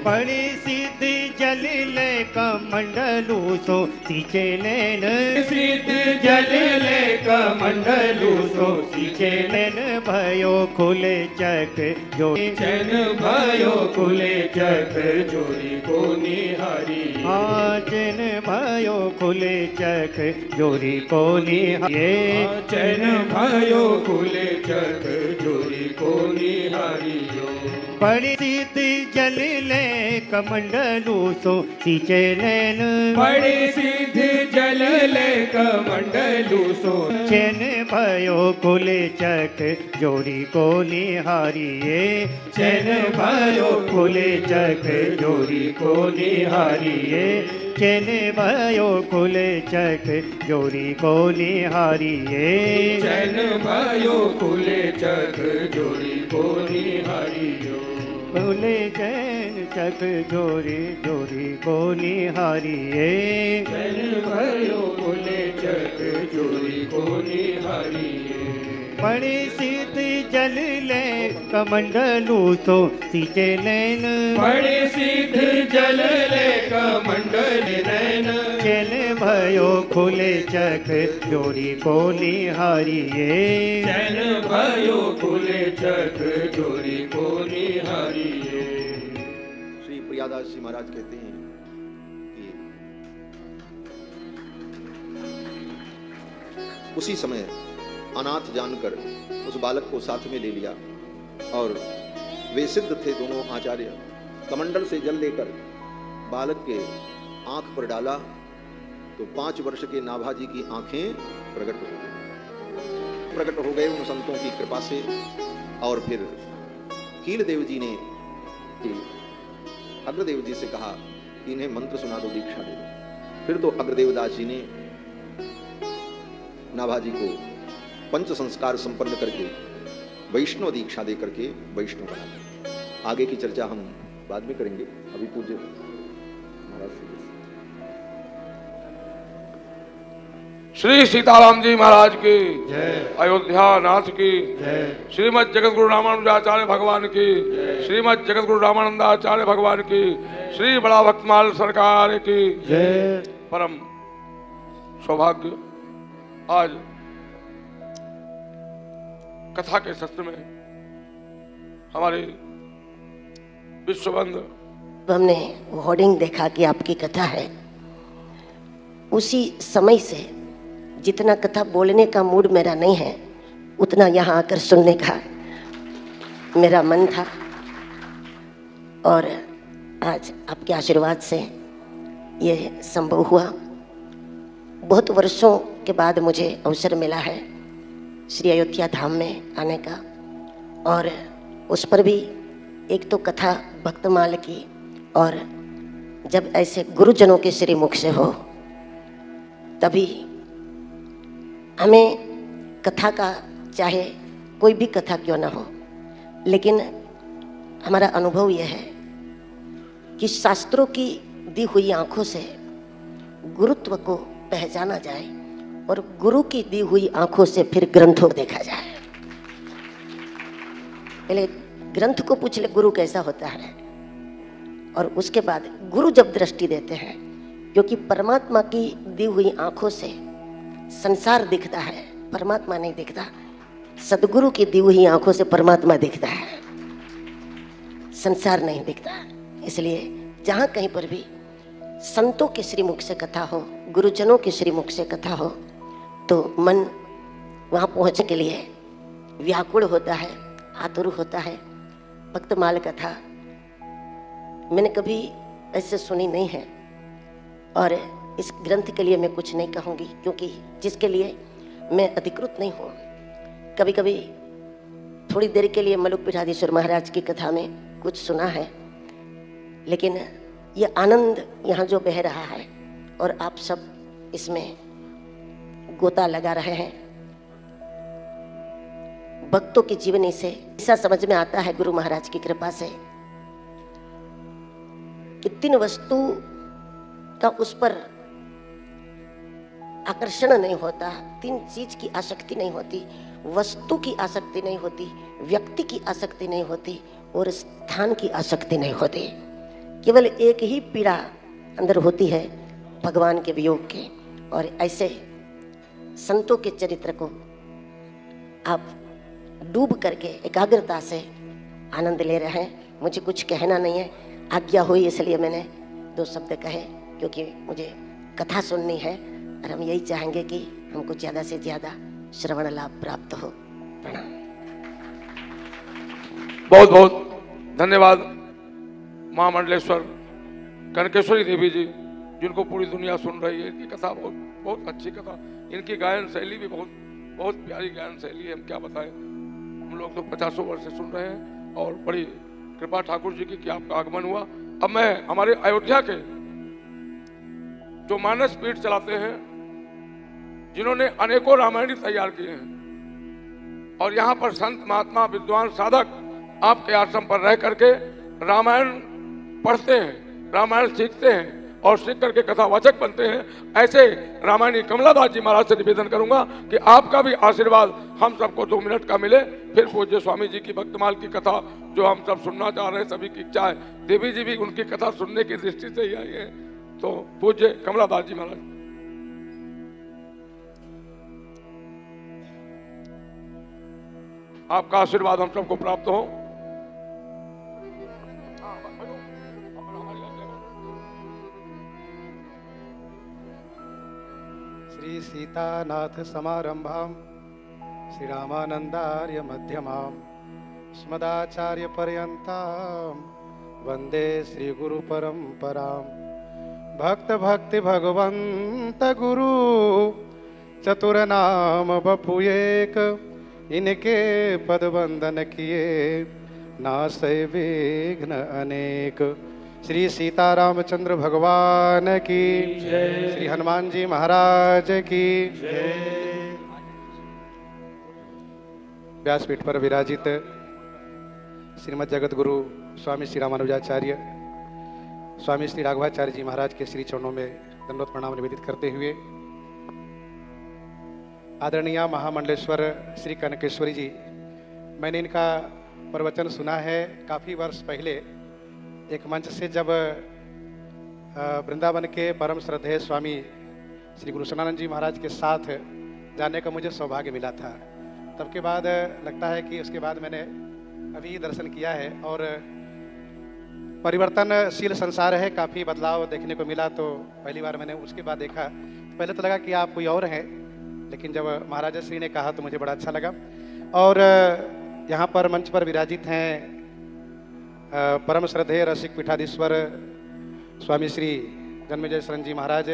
बड़े सिद्ध जल ले कमंडलू सो सींचे नैन,
सिद्ध जल ले कमंडलू सो सींचे
नैन भयो खुले चक जो
चैन भयो खुले चक जोरी को निहारी।
चैन भयो खुले चक जोरी को निहारिये,
चैन भयो खुले चक जोरी को निहारियो।
बड़ी सिद्ध सिद्ध जल ले कमंडलू सो सींचे नैन,
बड़े सिद्ध जल ले कमंडलू सो,
चैन भयो खुले चक जोड़ी को निहारिए,
चैन भयो खुले चक जोड़ी को निहारिए,
चैन भयो खुले चक जोड़ी को निहारिए,
चैन भयो खुले चक जोड़ी को निहारियो,
खुले चैन चक जोड़ी जोड़ी को निहारिए,
चैन भयो खुले चक जोड़ी को निहारिए,
बड़े सिद्ध जल ले कमंडलू सो सींचे नैन,
बड़े सिद्ध जल ले कमंडल नैन,
चैन भयो खुले चक जोड़ी को निहारिए,
चैन भयो खुले चक जोड़ी को निहारिए।
श्री प्रियादास जी महाराज कहते हैं कि उसी समय अनाथ जानकर उस बालक को साथ में ले लिया और वे सिद्ध थे दोनों आचार्य। कमंडल से जल लेकर बालक के आंख पर डाला तो 5 वर्ष के नाभाजी की आंखें प्रकट हो गए उन संतों की कृपा से। और फिर कीलदेव जी ने अग्रदेव जी से कहा कि इन्हें मंत्र सुना दो, दीक्षा दे दो। फिर तो अग्रदेवदास जी ने नाभाजी को पंच संस्कार संपन्न करके वैष्णव दीक्षा दे करके वैष्णव बना दिया। आगे की चर्चा हम बाद में करेंगे। अभी पूज्य महाराज
श्री सीताराम जी महाराज की अयोध्या नाथ की श्रीमद जगत गुरु रामानुजाचार्य भगवान की, श्रीमद जगत गुरु रामानंदाचार्य भगवान की, श्री बड़ा भक्तमाल सरकार की परम सौभाग्य। आज कथा के सत्र में हमारे विश्वबंद
हमने होर्डिंग देखा कि आपकी कथा है, उसी समय से जितना कथा बोलने का मूड मेरा नहीं है उतना यहाँ आकर सुनने का मेरा मन था। और आज आपके आशीर्वाद से ये संभव हुआ। बहुत वर्षों के बाद मुझे अवसर मिला है श्री अयोध्या धाम में आने का, और उस पर भी एक तो कथा भक्तमाल की, और जब ऐसे गुरुजनों के श्री मुख से हो तभी हमें कथा का, चाहे कोई भी कथा क्यों ना हो, लेकिन हमारा अनुभव यह है कि शास्त्रों की दी हुई आंखों से गुरुत्व को पहचाना जाए और गुरु की दी हुई आंखों से फिर ग्रंथों को देखा जाए। पहले ग्रंथ को पूछ ले गुरु कैसा होता है, और उसके बाद गुरु जब दृष्टि देते हैं, क्योंकि परमात्मा की दी हुई आंखों से संसार दिखता है, परमात्मा नहीं दिखता। सदगुरु की दी हुई आंखों से परमात्मा दिखता है, संसार नहीं दिखता। इसलिए जहाँ कहीं पर भी संतों के श्रीमुख से कथा हो, गुरुजनों के श्रीमुख से कथा हो, तो मन वहाँ पहुँचने के लिए व्याकुल होता है, आतुर होता है। भक्तमाल कथा मैंने कभी ऐसे सुनी नहीं है, और इस ग्रंथ के लिए मैं कुछ नहीं कहूँगी, क्योंकि जिसके लिए मैं अधिकृत नहीं हूँ। कभी कभी थोड़ी देर के लिए मलुक पीठाधीश्वर महाराज की कथा में कुछ सुना है, लेकिन ये आनंद यहाँ जो बह रहा है और आप सब इसमें गोता लगा रहे हैं, भक्तों की जीवनी से ऐसा समझ में आता है गुरु महाराज की कृपा से कि 3 वस्तु का उस पर आकर्षण नहीं होता, 3 चीज की आसक्ति नहीं होती, वस्तु की आसक्ति नहीं होती, व्यक्ति की आसक्ति नहीं होती, और स्थान की आसक्ति नहीं होती। केवल एक ही पीड़ा अंदर होती है, भगवान के वियोग की। और ऐसे संतों के चरित्र को आप डूब करके एकाग्रता से आनंद ले रहे हैं। मुझे कुछ कहना नहीं है, आज्ञा हुई इसलिए मैंने 2 शब्द कहे, क्योंकि मुझे कथा सुननी है और हम यही चाहेंगे कि हमको ज़्यादा से ज़्यादा श्रवण लाभ प्राप्त हो। प्रणाम।
बहुत बहुत धन्यवाद महामंडलेश्वर कनकेश्वरी देवी जी, जिनको पूरी दुनिया सुन रही है। इनकी कथा बहुत बहुत अच्छी कथा, इनकी गायन शैली भी बहुत बहुत प्यारी गायन शैली है। हम क्या बताएं, हम लोग तो 50 वर्ष से सुन रहे हैं और बड़ी कृपा ठाकुर जी की कि आपका आगमन हुआ। अब मैं हमारे अयोध्या के जो मानस पीठ चलाते हैं, जिन्होंने अनेकों रामायणी तैयार किए हैं और यहाँ पर संत महात्मा विद्वान साधक आपके आश्रम पर रह करके रामायण पढ़ते हैं, रामायण सीखते हैं और सीख करके कथावाचक बनते हैं, ऐसे रामायणी कमलादास जी महाराज से निवेदन करूंगा कि आपका भी आशीर्वाद हम सबको 2 मिनट का मिले। फिर पूज्य स्वामी जी की भक्तमाल की कथा जो हम सब सुनना चाह रहे हैं, सभी की इच्छा है, देवी जी भी उनकी कथा सुनने की दृष्टि से ही आई है। तो पूज्य कमलादास जी महाराज, आपका आशीर्वाद हम सबको प्राप्त हो।
श्री सीतानाथ समारंभाम श्री रामानंदार्य मध्यमाम स्मदाचार्य पर्यंताम वंदे श्री गुरु परंपराम। भक्त भक्ति भगवंत गुरु चतुर नाम बपु एक, इनके पद वंदन किए नासै विघ्न अनेक। श्री सीतारामचंद्र भगवान की जय, श्री हनुमान जी महाराज की जय। व्यासपीठ पर विराजित श्रीमद जगत गुरु स्वामी श्री रामानुजाचार्य स्वामी श्री राघवाचार्य जी महाराज के श्री चरणों में दंडवत प्रणाम निवेदित करते हुए, आदरणीय महामंडलेश्वर श्री कनकेश्वरी जी, मैंने इनका प्रवचन सुना है काफ़ी वर्ष पहले एक मंच से, जब वृंदावन के परम श्रद्धेय स्वामी श्री गुरु सनानंद जी महाराज के साथ जाने का मुझे सौभाग्य मिला था। तब के बाद लगता है कि उसके बाद मैंने अभी दर्शन किया है और परिवर्तनशील संसार है, काफ़ी बदलाव देखने को मिला। तो पहली बार मैंने उसके बाद देखा, पहले तो लगा कि आप कोई और हैं, लेकिन जब महाराजा श्री ने कहा तो मुझे बड़ा अच्छा लगा। और यहाँ पर मंच पर विराजित हैं परम श्रद्धेय रसिक पीठाधीश्वर स्वामी श्री जन्मेजय शरण जी महाराज।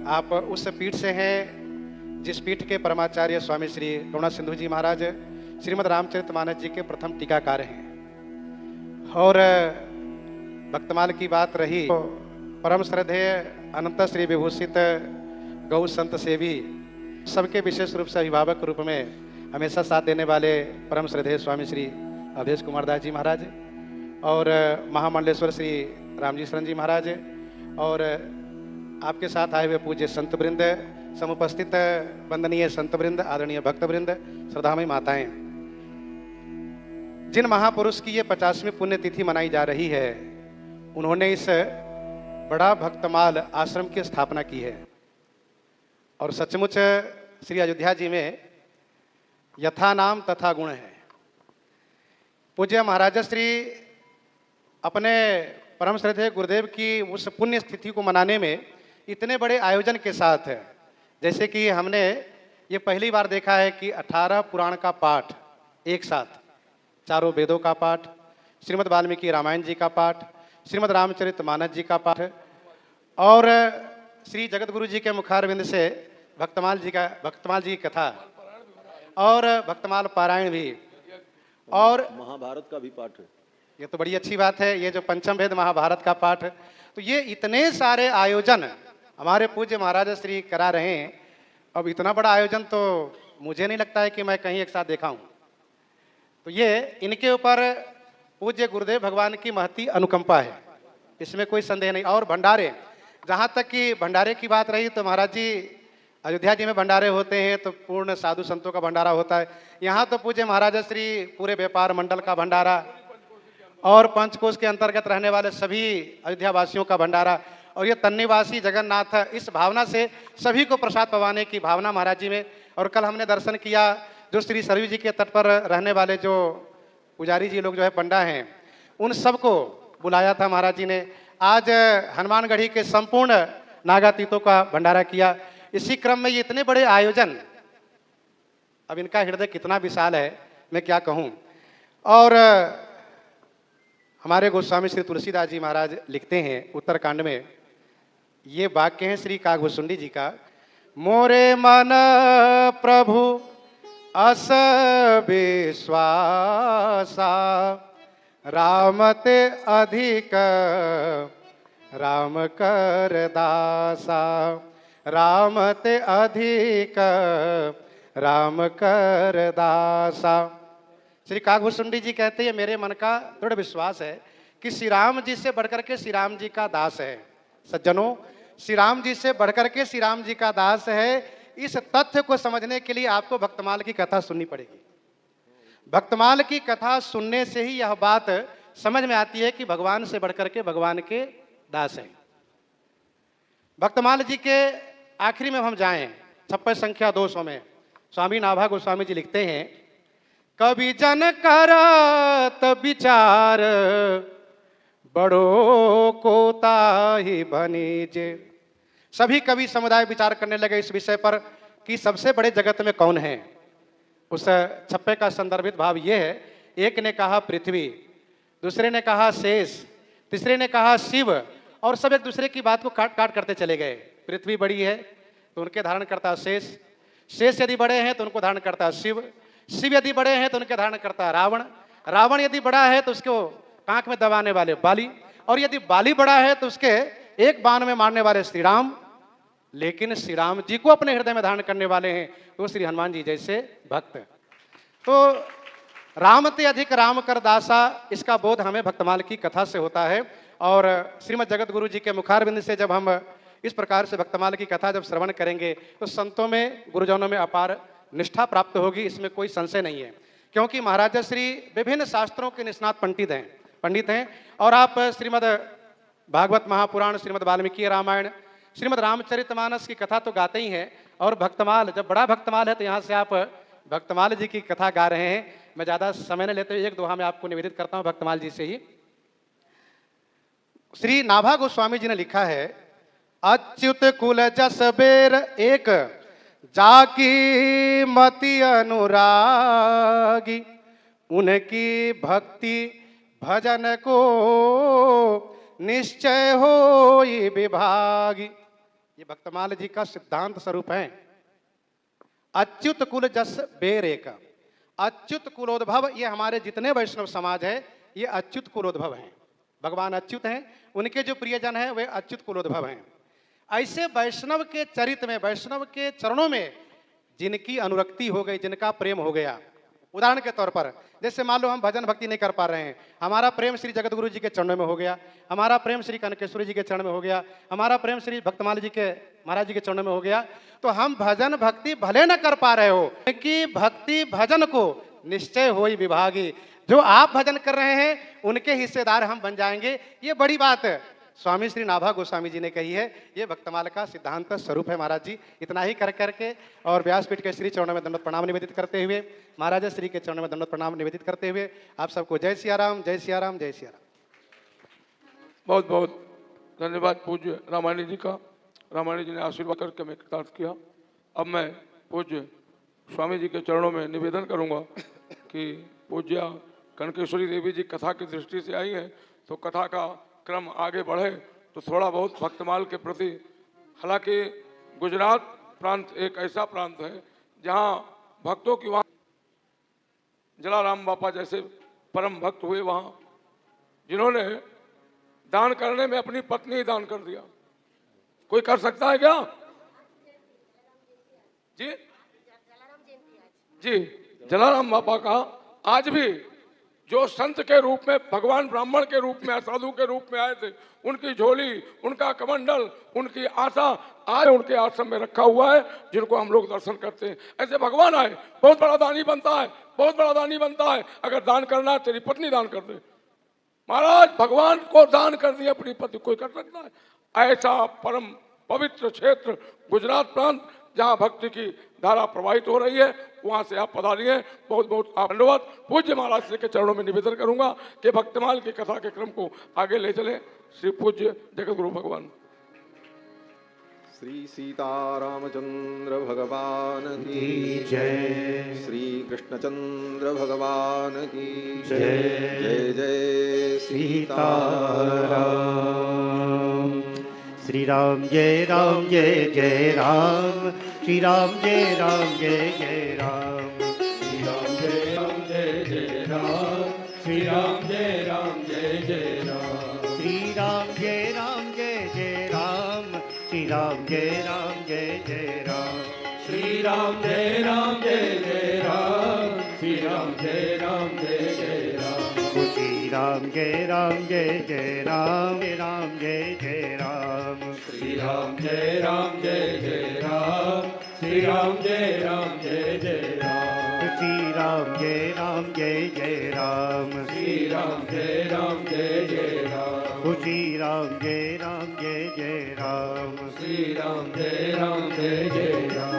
आप उस पीठ से हैं जिस पीठ के परमाचार्य स्वामी श्री करुणा सिंधु जी महाराज श्रीमद् रामचरितमानस जी के प्रथम टीकाकार हैं। और भक्तमाल की बात रही तो परम श्रद्धेय अनंत श्री विभूषित गौ संत सेवी, सबके विशेष रूप से अभिभावक रूप में हमेशा साथ देने वाले परम श्रद्धेय स्वामी श्री अवधेश कुमार दास जी महाराज और महामंडलेश्वर श्री रामजी शरण जी महाराज और आपके साथ आए हुए पूज्य संत वृंद, समुपस्थित वंदनीय संत वृंद, आदरणीय भक्त वृंद, श्रद्धामयी माताएं, जिन महापुरुष की ये 50वीं पुण्यतिथि मनाई जा रही है, उन्होंने इस बड़ा भक्तमाल आश्रम की स्थापना की है। और सचमुच श्री अयोध्या जी में यथा नाम तथा गुण है। पूज्य महाराज श्री अपने परम श्रद्धेय गुरुदेव की उस पुण्य स्थिति को मनाने में इतने बड़े आयोजन के साथ, जैसे कि हमने ये पहली बार देखा है कि 18 पुराण का पाठ एक साथ, 4 वेदों का पाठ, श्रीमद् वाल्मीकि रामायण जी का पाठ, श्रीमद् रामचरितमानस जी का पाठ और श्री जगत गुरु जी के मुखारविंद से भक्तमाल जी की कथा और भक्तमाल पारायण भी, और
महाभारत का भी पाठ है।
ये तो बड़ी अच्छी बात है, ये जो पंचम वेद महाभारत का पाठ। तो ये इतने सारे आयोजन हमारे पूज्य महाराज श्री करा रहे हैं। अब इतना बड़ा आयोजन तो मुझे नहीं लगता है कि मैं कहीं एक साथ देखा हूँ। तो ये इनके ऊपर पूज्य गुरुदेव भगवान की महती अनुकंपा है, इसमें कोई संदेह नहीं। और भंडारे, जहाँ तक कि भंडारे की बात रही तो महाराज जी अयोध्या जी में भंडारे होते हैं तो पूर्ण साधु संतों का भंडारा होता है। यहाँ तो पूज्य महाराज श्री पूरे व्यापार मंडल का भंडारा और पंचकोश के अंतर्गत रहने वाले सभी अयोध्या वासियों का भंडारा और ये तन्नीवासी जगन्नाथ, इस भावना से सभी को प्रसाद पवाने की भावना महाराज जी में। और कल हमने दर्शन किया जो श्री सरयू जी के तट पर रहने वाले जो पुजारी जी लोग जो है पंडा हैं, उन सबको बुलाया था महाराज जी ने। आज हनुमानगढ़ी के संपूर्ण नागातीतों का भंडारा किया। इसी क्रम में ये इतने बड़े आयोजन, अब इनका हृदय कितना विशाल है मैं क्या कहूँ। और हमारे गोस्वामी श्री तुलसीदास जी महाराज लिखते हैं उत्तरकांड में, ये वाक्य हैं श्री काकभूषुंडी जी का, मोरे मन प्रभु अस विश्वासा, राम ते अधिक राम कर दासा, राम ते अधिक राम कर दासा। श्री काकभूषुंडी जी कहते हैं मेरे मन का दृढ़ विश्वास है कि श्री राम जी से बढ़कर के श्री राम जी का दास है। सज्जनों, श्री राम जी से बढ़कर के श्री राम जी का दास है, इस तथ्य को समझने के लिए आपको भक्तमाल की कथा सुननी पड़ेगी। भक्तमाल की कथा सुनने से ही यह बात समझ में आती है कि भगवान से बढ़कर के भगवान के दास हैं। भक्तमाल जी के आखिरी में हम जाएं, छप्पन संख्या 200 में स्वामी नाभा गोस्वामी जी लिखते हैं, कवि जन करत विचार बड़ो कोताही बनीजे। सभी कवि समुदाय विचार करने लगे इस विषय पर कि सबसे बड़े जगत में कौन है। उस छप्पे का संदर्भित भाव ये है, एक ने कहा पृथ्वी, दूसरे ने कहा शेष, तीसरे ने कहा शिव, और सब एक दूसरे की बात को काट काट करते चले गए। पृथ्वी बड़ी है तो उनके धारण करता शेष, शेष यदि बड़े हैं तो उनको धारण करता शिव, शिव यदि बड़े हैं तो उनके धारण करता रावण, रावण यदि बड़ा है तो उसको कांख में दबाने वाले बाली, और यदि बाली बड़ा है तो उसके एक बाण में मारने वाले श्री राम। लेकिन श्री राम जी को अपने हृदय में धारण करने वाले हैं तो श्री हनुमान जी जैसे भक्त। तो राम ते अधिक राम कर दासा, इसका बोध हमें भक्तमाल की कथा से होता है। और श्रीमद् जगत गुरु जी के मुखारबिंद से जब हम इस प्रकार से भक्तमाल की कथा जब श्रवण करेंगे तो संतों में, गुरुजनों में अपार निष्ठा प्राप्त होगी, इसमें कोई संशय नहीं है। क्योंकि महाराज श्री विभिन्न शास्त्रों के निष्णात पंडित हैं। और आप श्रीमद् भागवत महापुराण, श्रीमद् वाल्मीकि रामायण, श्रीमद् रामचरितमानस की कथा तो गाते ही हैं, और भक्तमाल जब बड़ा भक्तमाल है तो यहाँ से आप भक्तमाल जी की कथा गा रहे हैं। मैं ज़्यादा समय न लेते हुए एक दोहा मैं आपको निवेदित करता हूँ भक्तमाल जी से ही। श्री नाभा गोस्वामी जी ने लिखा है, अच्युत कुल जस बेर एक जाकी मति अनुरागी, उनकी भक्ति भजन को निश्चय होई विभागी। ये भक्तमाल जी का सिद्धांत स्वरूप है। अच्युत कुल जस बेर एक, अच्युत कुलोद्भव, ये हमारे जितने वैष्णव समाज है ये अच्युत कुलोद्भव हैं। भगवान अच्युत हैं, उनके जो प्रियजन हैं वे अच्युत कुलोद्भव हैं। ऐसे वैष्णव के चरित्र में, वैष्णव के चरणों में जिनकी अनुरक्ति हो गई, जिनका प्रेम हो गया, उदाहरण के तौर पर जैसे मान लो हम भजन भक्ति नहीं कर पा रहे हैं, हमारा प्रेम श्री जगत गुरु जी के चरणों में हो गया, हमारा प्रेम श्री कनकेश्वरी जी के चरण में हो गया, हमारा प्रेम श्री भक्तमाल जी के महाराज जी के चरणों में हो गया, तो हम भजन भक्ति भले न कर पा रहे हो कि भक्ति भजन को निश्चय होई विभागी, जो आप भजन कर रहे हैं उनके हिस्सेदार हम बन जाएंगे। ये बड़ी बात स्वामी श्री नाभा गोस्वामी जी ने कही है। ये भक्तमाल का सिद्धांत स्वरूप है महाराज जी। इतना ही कर करके और व्यासपीठ के श्री चरणों में दंडवत प्रणाम निवेदित करते हुए, महाराज श्री के चरणों में दंडवत प्रणाम निवेदित करते हुए आप सबको जय सिया राम, जय सिया राम, जय सिया राम।
बहुत बहुत धन्यवाद पूज्य रामायणी जी का। रामायणी जी ने आशीर्वाद करके मैं कृतार्थ किया। अब मैं पूज्य स्वामी जी के चरणों में निवेदन करूंगा कि पूज्य कनकेश्वरी देवी जी कथा की दृष्टि से आई हैं, तो कथा का क्रम आगे बढ़े तो थोड़ा बहुत भक्तमाल के प्रति, हालांकि गुजरात प्रांत एक ऐसा प्रांत है जहां भक्तों की, वहाँ जलाराम बापा जैसे परम भक्त हुए, वहाँ जिन्होंने दान करने में अपनी पत्नी ही दान कर दिया। कोई कर सकता है क्या? जी जी, जलाराम बापा का आज भी जो संत के रूप में, भगवान ब्राह्मण के रूप में, साधु के रूप में आए थे, उनकी झोली, उनका कमंडल, उनकी आशा आज उनके आश्रम में रखा हुआ है, जिनको हम लोग दर्शन करते हैं। ऐसे भगवान आए, बहुत बड़ा दानी बनता है, बहुत बड़ा दानी बनता है। अगर दान करना है तेरी पत्नी दान कर दे। महाराज भगवान को दान कर दिया अपनी पत्नी, कोई कर सकता है? ऐसा परम पवित्र क्षेत्र गुजरात प्रांत जहाँ भक्ति की धारा प्रवाहित हो रही है, वहाँ से आप पधारिए। बहुत बहुत धन्यवाद। पूज्य महाराज के चरणों में निवेदन करूंगा कि भक्तमाल की कथा के क्रम को आगे ले चले। श्री पूज्य जगत गुरु भगवान।
श्री सीतारामचंद्र भगवान की
जय।
श्री कृष्णचंद्र भगवान की
जय।
जय जय
सीताराम। श्री राम जय राम जय जय राम। श्री राम जय राम जय जय राम।
श्री राम जय राम जय जय राम। श्री राम जय राम जय जय राम।
श्री राम जय राम जय जय राम। श्री राम जय राम जय जय राम।
श्री राम जय राम जय जय राम। श्री राम जय राम जय जय राम।
श्री राम जय राम जय जय राम। राम जय जय राम।
श्री राम जय राम जय जय राम। श्री राम जय राम जय जय राम।
श्री राम जय राम जय जय राम।
श्री राम जय राम जय जय राम।
श्री राम जय राम जय जय राम।
श्री राम जय राम जय जय राम।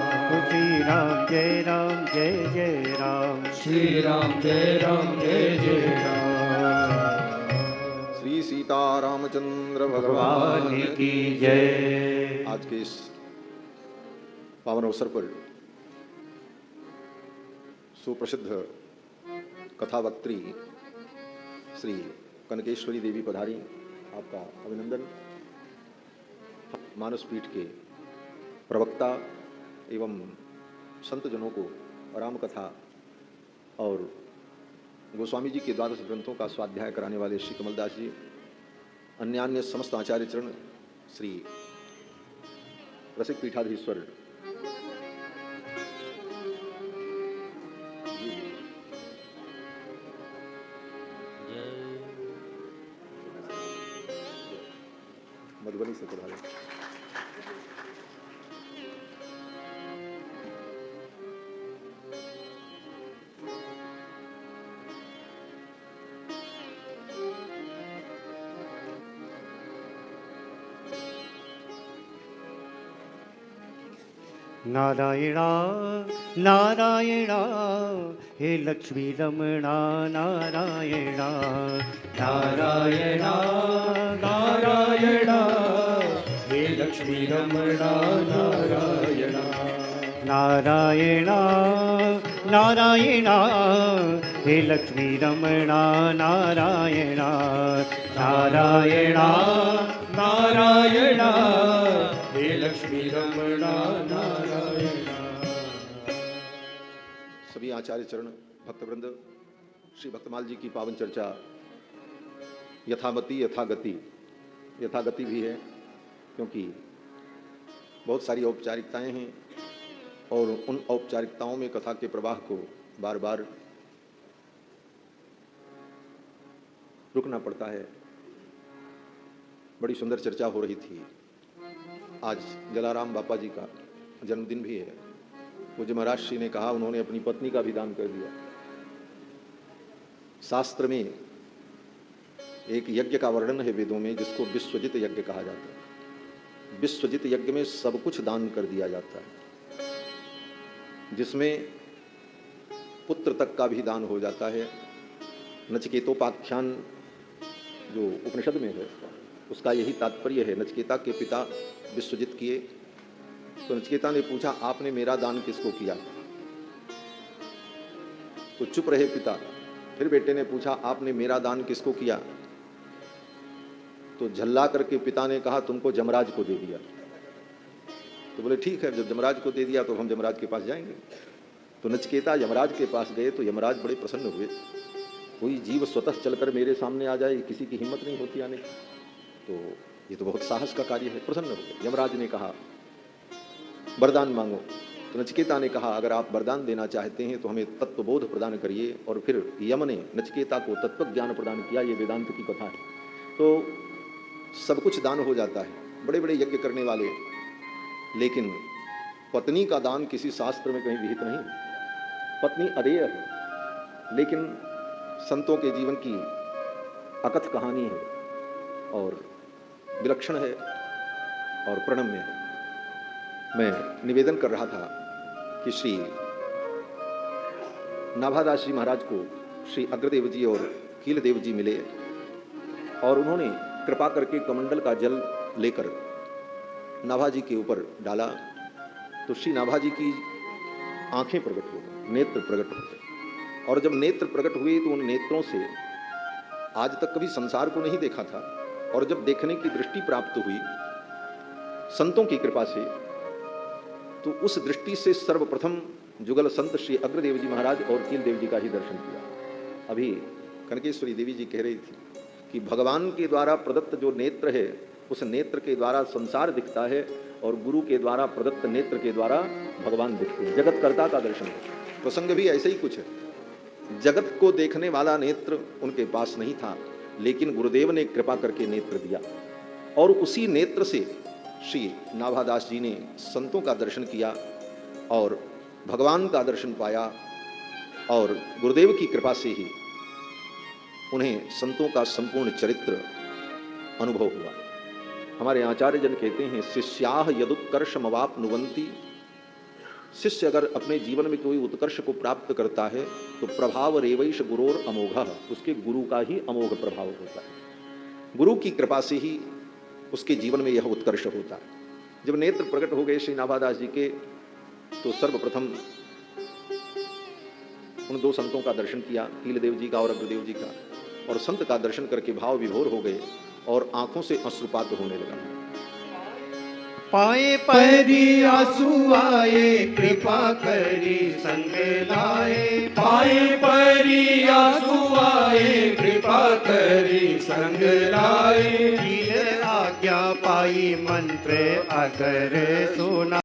श्री राम जय राम जय जय राम।
श्री राम जय राम जय जय राम।
श्री सीतारामचंद्र भगवान
भगवान की जय।
आज के इस पावन अवसर पर सुप्रसिद्ध कथावक्त्री श्री कनकेश्वरी देवी पधारी, आपका अभिनंदन। मानस पीठ के प्रवक्ता एवं संत जनों को राम कथा और गोस्वामी जी के द्वादश ग्रंथों का स्वाध्याय कराने वाले श्री कमलदास जी, अन्य समस्त आचार्य चरण, श्री रसिक पीठाधीश्वर मधुबनी से पधारे।
नारायणा नारायणा हे लक्ष्मी रमणा नारायणा
नारायणा नारायणा हे लक्ष्मी रमणा नारायणा।
नारायणा नारायणा हे लक्ष्मी रमणा नारायणा नारायणा
नारायणा हे लक्ष्मी रमणा नारायणा।
सभी आचार्य चरण, भक्तवृंद, श्री भक्तमाल जी की पावन चर्चा यथामति यथागति भी है, क्योंकि बहुत सारी औपचारिकताएं हैं और उन औपचारिकताओं में कथा के प्रवाह को बार बार रुकना पड़ता है। बड़ी सुंदर चर्चा हो रही थी। आज जलाराम बापा जी का जन्मदिन भी है। पूज्य महाराज श्री ने कहा, उन्होंने अपनी पत्नी का भी दान कर दिया। शास्त्र में एक यज्ञ का वर्णन है वेदों में, जिसको विश्वजित यज्ञ कहा जाता है। विश्वजित यज्ञ में सब कुछ दान कर दिया जाता है, जिसमें पुत्र तक का भी दान हो जाता है। नचिकेतोपाख्यान जो उपनिषद में है, उसका यही तात्पर्य है। नचिकेता के पिता विश्वजित किए, तो नचिकेता ने पूछा, आपने मेरा दान किसको किया? तो चुप रहे पिता। फिर बेटे ने पूछा, आपने मेरा दान किसको किया? तो झल्ला करके पिता ने कहा, तुमको जमराज को दे दिया। तो बोले ठीक है, जब जमराज को दे दिया तो हम जमराज के पास जाएंगे। तो नचिकेता यमराज के पास गए तो यमराज बड़े प्रसन्न हुए। कोई जीव स्वतः चलकर मेरे सामने आ जाए, किसी की हिम्मत नहीं होती आने की, तो ये तो बहुत साहस का कार्य है। प्रसन्न हो गए। यमराज ने कहा, वरदान मांगो। तो नचिकेता ने कहा, अगर आप वरदान देना चाहते हैं तो हमें तत्वबोध प्रदान करिए। और फिर यम ने नचिकेता को तत्व ज्ञान प्रदान किया। ये वेदांत की कथा है। तो सब कुछ दान हो जाता है, बड़े बड़े यज्ञ करने वाले, लेकिन पत्नी का दान किसी शास्त्र में कहीं विहित नहीं। पत्नी अदेय है, लेकिन संतों के जीवन की अकथ कहानी है और विलक्षण है और प्रणम्य है। मैं निवेदन कर रहा था कि श्री नाभादास जी महाराज को श्री अग्रदेव जी और कीलदेव जी मिले और उन्होंने कृपा करके कमंडल का जल लेकर नाभाजी के ऊपर डाला तो श्री नाभाजी की आंखें प्रकट हो गई, नेत्र प्रकट हो गए। और जब नेत्र प्रकट हुए तो उन नेत्रों से आज तक कभी संसार को नहीं देखा था, और जब देखने की दृष्टि प्राप्त हुई संतों की कृपा से, तो उस दृष्टि से सर्वप्रथम जुगल संत श्री अग्रदेव जी महाराज और कील देव जी का ही दर्शन किया। अभी कनकेश्वरी देवी जी कह रही थी कि भगवान के द्वारा प्रदत्त जो नेत्र है, उस नेत्र के द्वारा संसार दिखता है और गुरु के द्वारा प्रदत्त नेत्र के द्वारा भगवान दिखते हैं, जगतकर्ता का दर्शन है। प्रसंग भी ऐसे ही कुछ है। जगत को देखने वाला नेत्र उनके पास नहीं था, लेकिन गुरुदेव ने कृपा करके नेत्र दिया, और उसी नेत्र से श्री नाभादास जी ने संतों का दर्शन किया और भगवान का दर्शन पाया, और गुरुदेव की कृपा से ही उन्हें संतों का संपूर्ण चरित्र अनुभव हुआ। हमारे आचार्य जन कहते हैं, शिष्याह यदुत्कर्षमवाप्नुवन्ति, शिष्य अगर अपने जीवन में कोई उत्कर्ष को प्राप्त करता है तो प्रभाव रेवैष गुरोर अमोघः, उसके गुरु का ही अमोघ प्रभाव होता है। गुरु की कृपा से ही उसके जीवन में यह उत्कर्ष होता है। जब नेत्र प्रकट हो गए श्री नाभादास जी के, तो सर्वप्रथम उन दो संतों का दर्शन किया, कील देव जी का और अग्रदेव जी का, और संत का दर्शन करके भाव विभोर हो गए और आंखों से अश्रुपात होने लगा।
पाए परी आंसू आए, कृपा करी संग लाए।
पाए परी आंसू आए, कृपा करी संग लाए।
कील आज्ञा पाई, मंत्र अगर सुना।